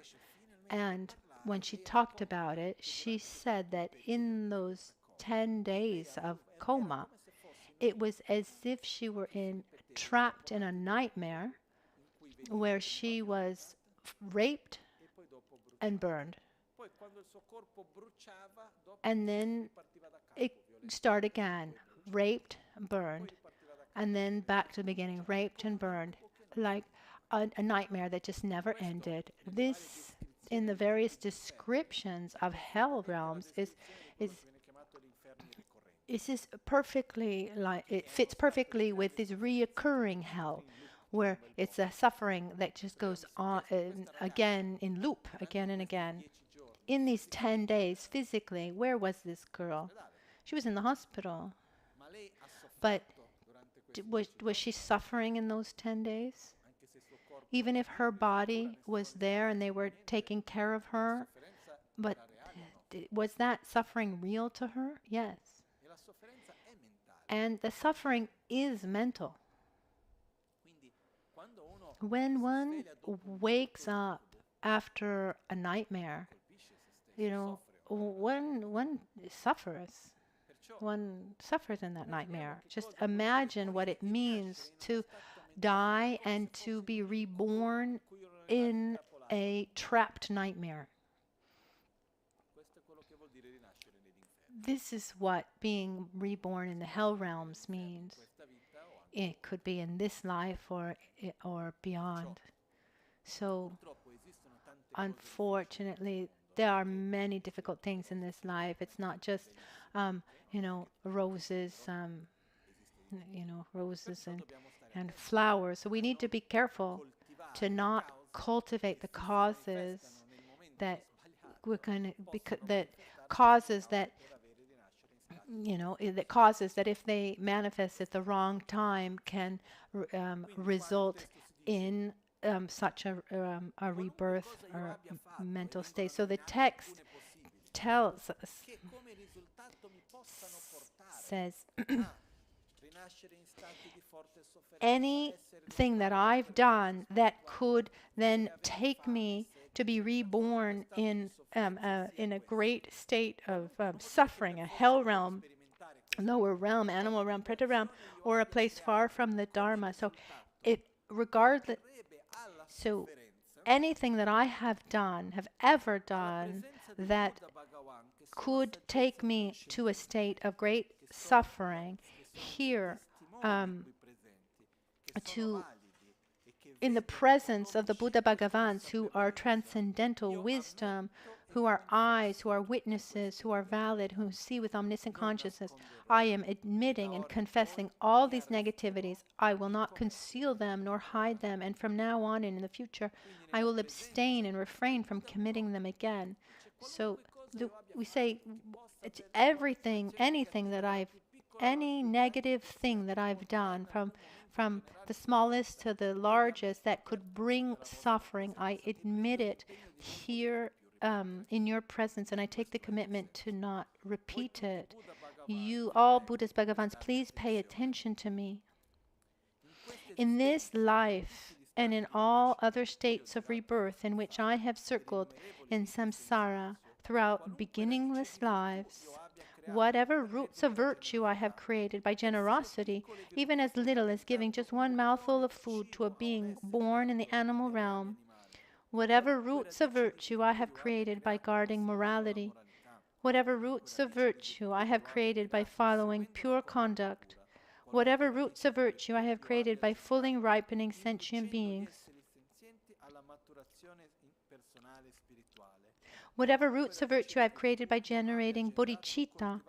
Speaker 1: And when she talked about it, she said that in those 10 days of coma, it was as if she were trapped in a nightmare where she was raped and burned. And then it started again, raped, burned. and then back to the beginning, raped and burned, like a nightmare that just never ended. This, in the various descriptions of hell realms, is is perfectly like it fits perfectly with this reoccurring hell, where it's a suffering that just goes on again in loop, again and again. In these 10 days, physically, where was this girl? She was in the hospital. But was she suffering in those 10 days? Even if her body was there and they were taking care of her, but was that suffering real to her? Yes. And the suffering is mental. When one wakes up after a nightmare, one suffers. One suffers in that nightmare. Just imagine what it means to die and to be reborn in a trapped nightmare. This is what being reborn in the hell realms means. It could be in this life or beyond. So, unfortunately, there are many difficult things in this life. It's not just, roses, roses and flowers. So we need to be careful to not cultivate the causes that we're going to, that causes that if they manifest at the wrong time can result in such a rebirth or mental state. So the text tells us, says, anything that I've done that could then take me to be reborn in a great state of suffering, a hell realm, lower realm, animal realm, preta realm, or a place far from the Dharma. So so anything that I have ever done that could take me to a state of great suffering here, in the presence of the Buddha Bhagavans, who are transcendental wisdom, who are eyes, who are witnesses, who are valid, who see with omniscient consciousness, I am admitting and confessing all these negativities. I will not conceal them nor hide them, and from now on and in the future, I will abstain and refrain from committing them again. So we say it's everything, any negative thing that I've done, from the smallest to the largest, that could bring suffering, I admit it here in your presence, and I take the commitment to not repeat it. You, all Buddhas, Bhagavans, please pay attention to me. In this life and in all other states of rebirth in which I have circled in samsara throughout beginningless lives, whatever roots of virtue I have created by generosity, even as little as giving just one mouthful of food to a being born in the animal realm, whatever roots of virtue I have created by guarding morality, whatever roots of virtue I have created by following pure conduct, whatever roots of virtue I have created by fully ripening sentient beings, whatever roots of virtue I have created by generating bodhicitta,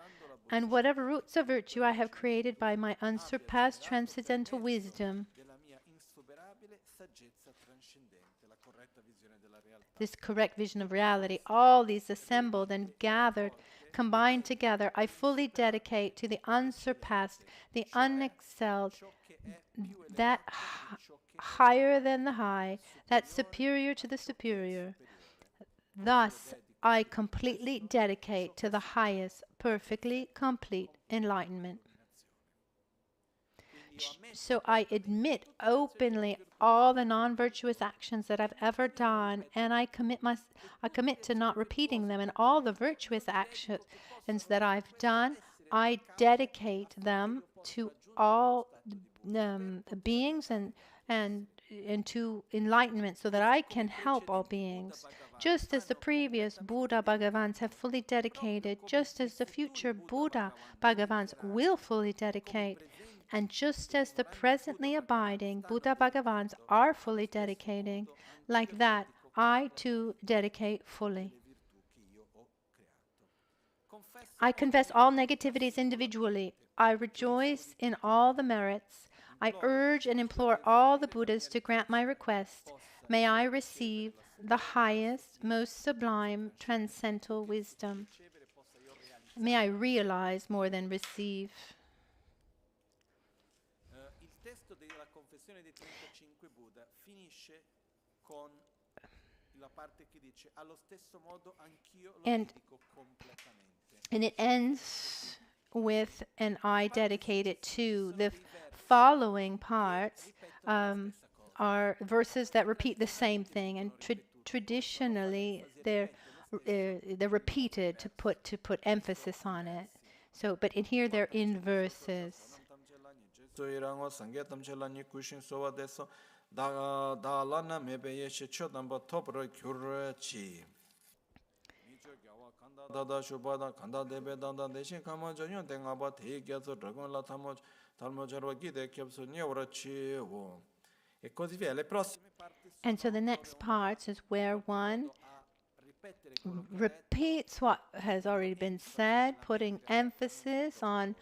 Speaker 1: and whatever roots of virtue I have created by my unsurpassed transcendental wisdom, this correct vision of reality, all these assembled and gathered, combined together, I fully dedicate to the unsurpassed, the unexcelled, that higher than the high, that superior to the superior. Thus, I completely dedicate to the highest, perfectly complete enlightenment. So I admit openly all the non-virtuous actions that I've ever done, and I commit to not repeating them. And all the virtuous actions that I've done, I dedicate them to all beings and to enlightenment, so that I can help all beings, just as the previous Buddha Bhagavans have fully dedicated, just as the future Buddha Bhagavans will fully dedicate. And just as the presently abiding Buddha Bhagavans are fully dedicating, like that, I too dedicate fully. I confess all negativities individually. I rejoice in all the merits. I urge and implore all the Buddhas to grant my request. May I receive the highest, most sublime, transcendental wisdom. May I realize more than receive.
Speaker 2: Il testo della confessione dei 35 Buddha finisce con la parte che dice allo stesso modo anch'io lo dedico completamente.
Speaker 1: And it ends with an I dedicate it to. The following parts are verses that repeat the same thing, and traditionally they're repeated to put emphasis on it. So, but in here they're in verses. And so the next part is where one repeats what has already been said, putting emphasis on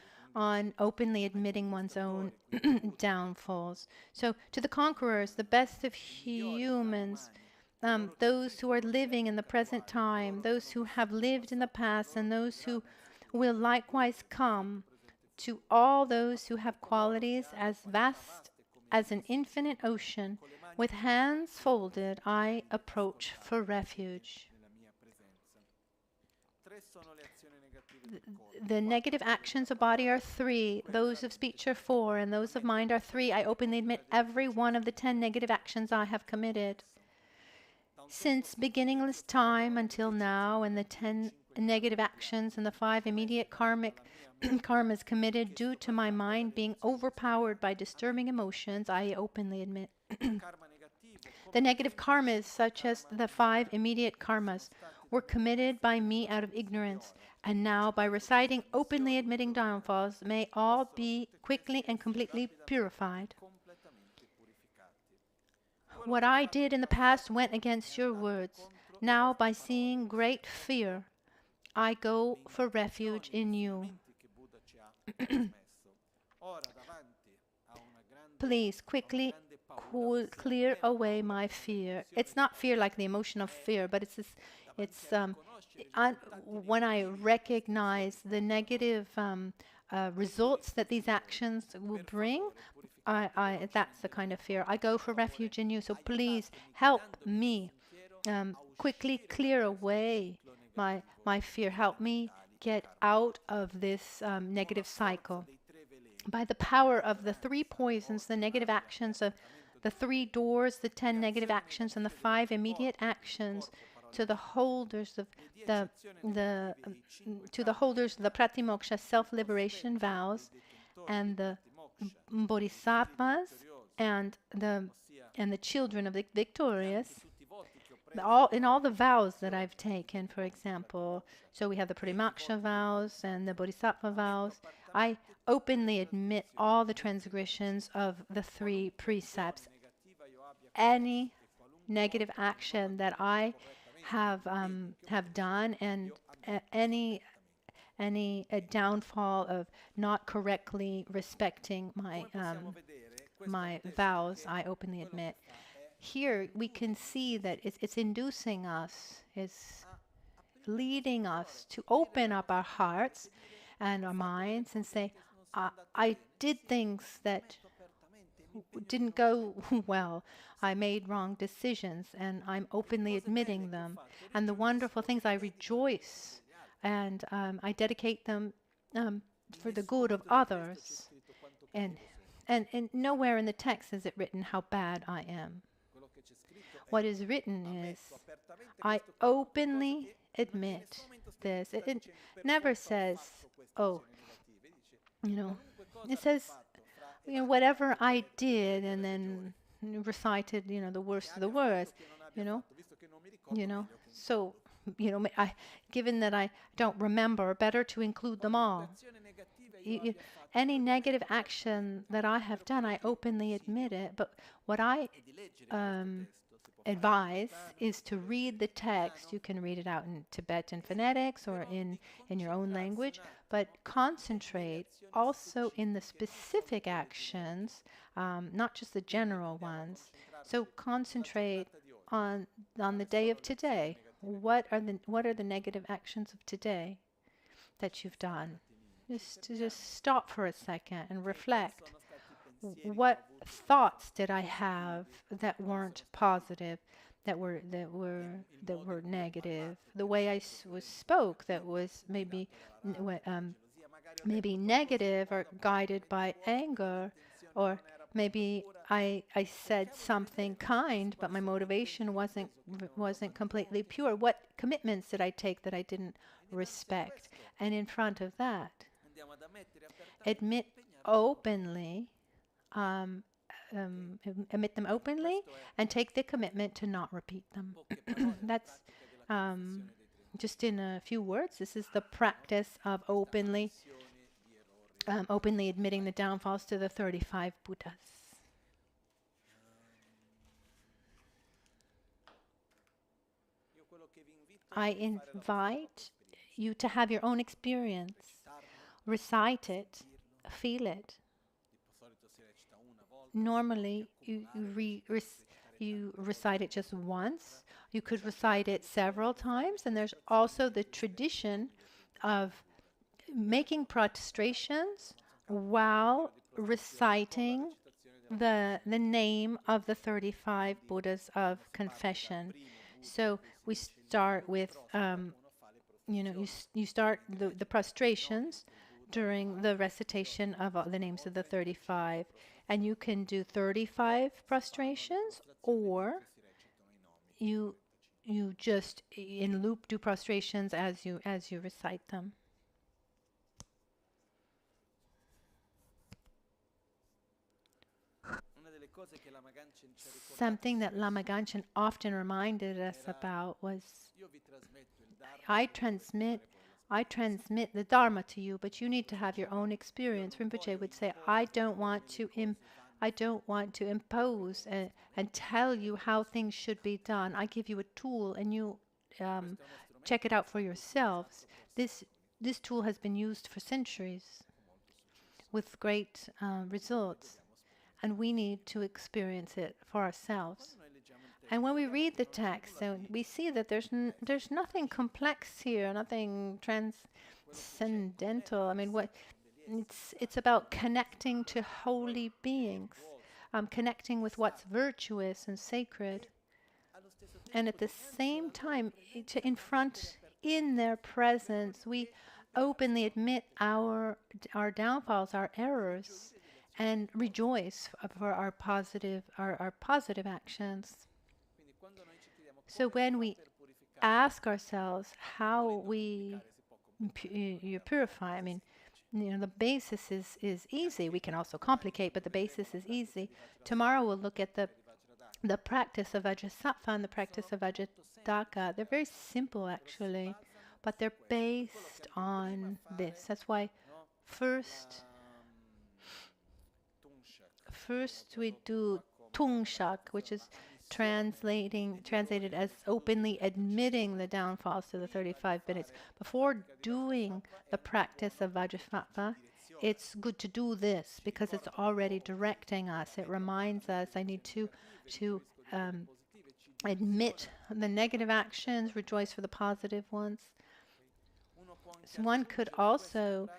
Speaker 1: openly admitting one's own downfalls. So to the conquerors, the best of humans, those who are living in the present time, those who have lived in the past, and those who will likewise come, to all those who have qualities as vast as an infinite ocean, with hands folded, I approach for refuge. The negative actions of body are 3, those of speech are 4, and those of mind are 3. I openly admit every one of the 10 negative actions I have committed. Since beginningless time until now, and the 10 negative actions and the 5 immediate karmic karmas committed due to my mind being overpowered by disturbing emotions, I openly admit. The negative karmas, such as the 5 immediate karmas, were committed by me out of ignorance, and now by reciting openly admitting downfalls, may all be quickly and completely purified. What I did in the past went against your words. Now, by seeing great fear, I go for refuge in you. Please quickly clear away my fear. It's not fear like the emotion of fear, but when I recognize the negative results that these actions will bring, that's the kind of fear. I go for refuge in you. So please help me quickly clear away my fear. Help me get out of this negative cycle. By the power of the 3 poisons, the negative actions of the 3 doors, the 10 negative actions, and the 5 immediate actions, to the holders of the pratimoksha self-liberation vows, and the bodhisattvas, and the children of the victorious, in all the vows that I've taken, for example. So we have the pratimoksha vows and the bodhisattva vows. I openly admit all the transgressions of the 3 precepts. Any negative action that I have done, and any downfall of not correctly respecting my vows, I openly admit. Here we can see that it's inducing us, it's leading us to open up our hearts and our minds and say, I did things that didn't go well. I made wrong decisions, and I'm openly admitting them. And the wonderful things, I rejoice, and I dedicate them for the good of others. And nowhere in the text is it written how bad I am. What is written is, I openly admit this. It never says, oh, it says, whatever I did, and then recited, the worst of the words, So, given that I don't remember, better to include them all. any negative action that I have done, I openly admit it. But what I advise is to read the text. You can read it out in Tibetan phonetics or in your own language, but concentrate also in the specific actions, not just the general ones. So concentrate on the day of today. What are the negative actions of today that you've done? Just stop for a second and reflect. What thoughts did I have that weren't positive, that were negative? The way I spoke that was maybe negative or guided by anger, or maybe I said something kind, but my motivation wasn't completely pure. What commitments did I take that I didn't respect? And in front of that, admit openly. Admit them openly and take the commitment to not repeat them. That's just in a few words. This is the practice of openly admitting the downfalls to the 35 Buddhas. I invite you to have your own experience. Recite it, feel it. Normally, you recite it just once. You could recite it several times, and there's also the tradition of making prostrations while reciting the name of the 35 Buddhas of confession. So we start with, you start the prostrations during the recitation of the names of the 35. And you can do 35 prostrations, or you just in loop do prostrations as you recite them. Something that Lama Ganchen often reminded us about was, I transmit the Dharma to you, but you need to have your own experience. Rinpoche would say, I don't want to impose and tell you how things should be done. I give you a tool, and you check it out for yourselves. This tool has been used for centuries with great results, and we need to experience it for ourselves. And when we read the text, we see that there's nothing complex here, nothing transcendental. I mean, it's about connecting to holy beings, connecting with what's virtuous and sacred, and at the same time, in their presence, we openly admit our downfalls, our errors, and rejoice for our positive actions. So when we ask ourselves how you purify, I mean, the basis is easy. We can also complicate, but the basis is easy. Tomorrow we'll look at the practice of Vajrasattva and the practice of Vajradaka. They're very simple, actually, but they're based on this. That's why first we do Tungshak, which is translated as openly admitting the downfalls to the 35 minutes. Before doing the practice of Vajrasattva, it's good to do this because it's already directing us. It reminds us, I need to admit the negative actions, rejoice for the positive ones. So one could also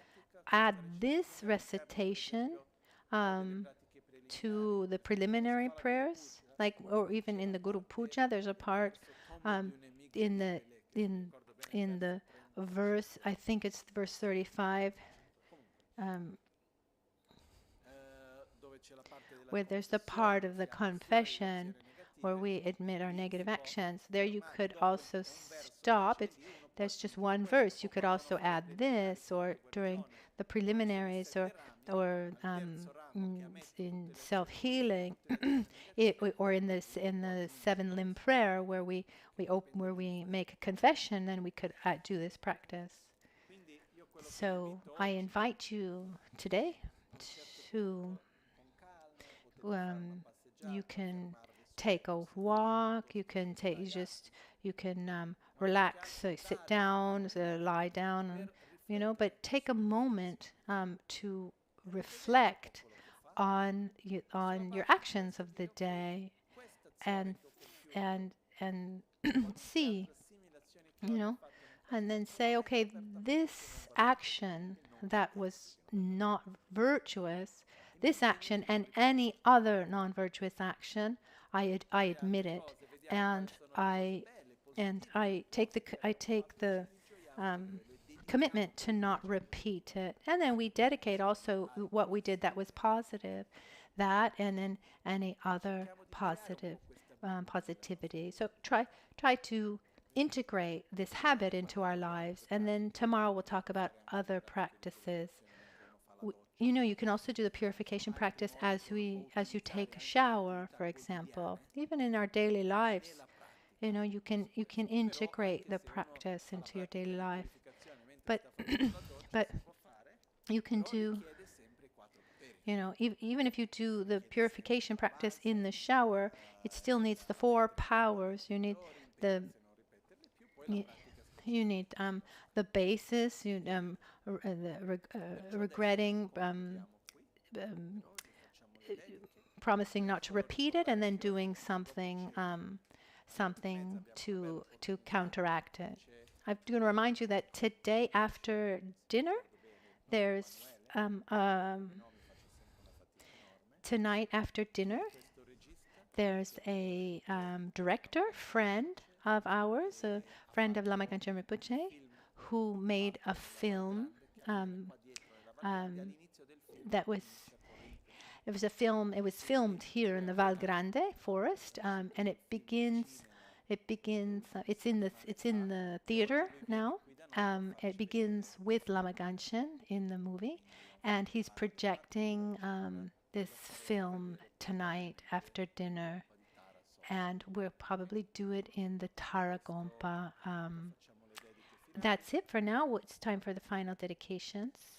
Speaker 1: add this recitation to the preliminary prayers, or even in the Guru Puja. There's a part in the verse, I think it's verse 35, where there's the part of the confession where we admit our negative actions. There you could also stop. There's just one verse. You could also add this, or during the preliminaries, or in self-healing, or in the 7-limb prayer where we make a confession, then we could do this practice. So I invite you today to, you can take a walk, you can relax, so sit down, so lie down, but take a moment to reflect on your actions of the day, and and and see, you know, and then say, okay, this action that was not virtuous, this action and any other non-virtuous action, I admit it, and I take the commitment to not repeat it. And then we dedicate also what we did that was positive, that, and then any other positivity. So try to integrate this habit into our lives. And then tomorrow we'll talk about other practices. You can also do the purification practice as you take a shower, for example. Even in our daily lives, you can integrate the practice into your daily life. But but you can do, even if you do the purification practice in the shower, it still needs the 4 powers. You need the the basis, regretting, promising not to repeat it, and then doing something to counteract it. I'm going to remind you that today after dinner, there's tonight after dinner, there's a director, friend of ours, a friend of Lama Michel Rinpoche, who made a film that was. It was a film. It was filmed here in the Val Grande forest, and it begins. It's in the theater now. It begins with Lama Ganchen in the movie, and he's projecting this film tonight after dinner, and we'll probably do it in the Taragompa. That's it for now. It's time for the final dedications.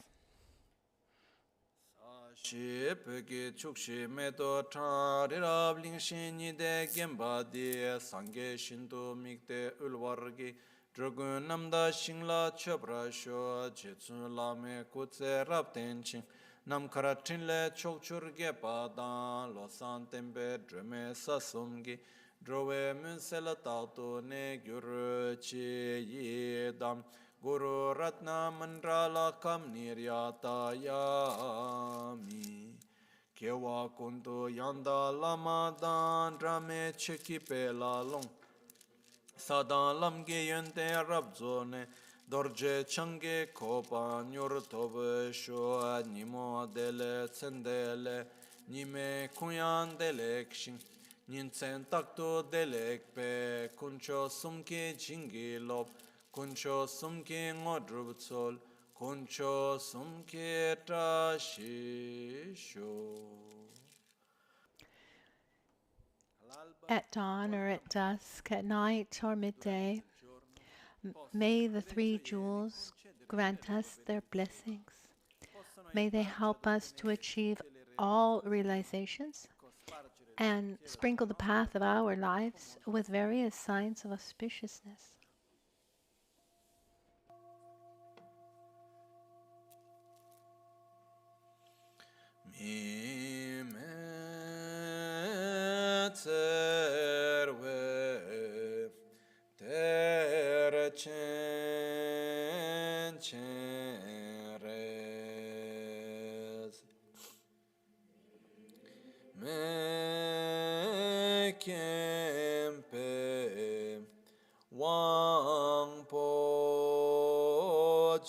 Speaker 2: Shipeke chukshi meto tarirab lingshin de gemba de sange shinto mikte ulwargi dragun namda shingla chopra sho jetsun lame kutse raptenchin nam karatin le chokchur ge padan losan tembe dreme sasumgi drove munsela tauto ne gyur chi yedam Guru Ratna Mandrala Kam Niryata Yami Kewa Kunto Yanda Lama Dan Drame Chekipe La Long Sadan Lamge Yente Rabzone Dorje Change Kopa Nyur Tobe Shoa Nimo Dele Tsendele Nime Kuyan Delekshin Ninsen Takto Delekpe Kuncho Sumke Jingi Lop Kuncho sumke ngodrubutsol, kuncho sumke tashisho.
Speaker 1: At dawn or at dusk, at night or midday, may the 3 jewels grant us their blessings. May they help us to achieve all realizations and sprinkle the path of our lives with various signs of auspiciousness.
Speaker 2: Terwe tere chen res me kempe wang po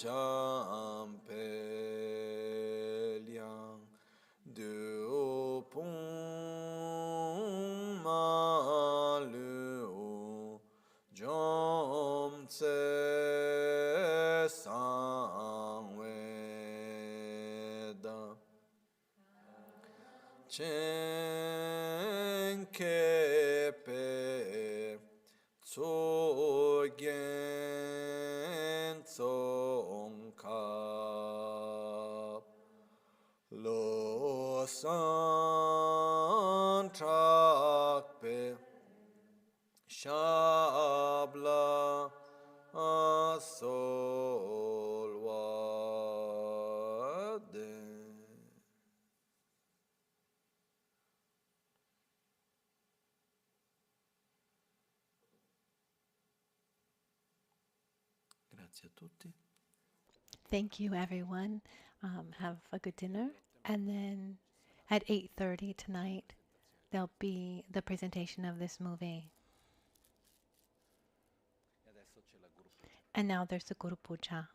Speaker 2: jampe liang du pung ma lu jom tse sang we da chen ke pe tso gen tsongkap lo san trakpe shabla asolvade. Grazie a tutti.
Speaker 1: Thank you, everyone. Have a good dinner. And then at 8:30 tonight, there'll be the presentation of this movie. And now there's the Guru Puja.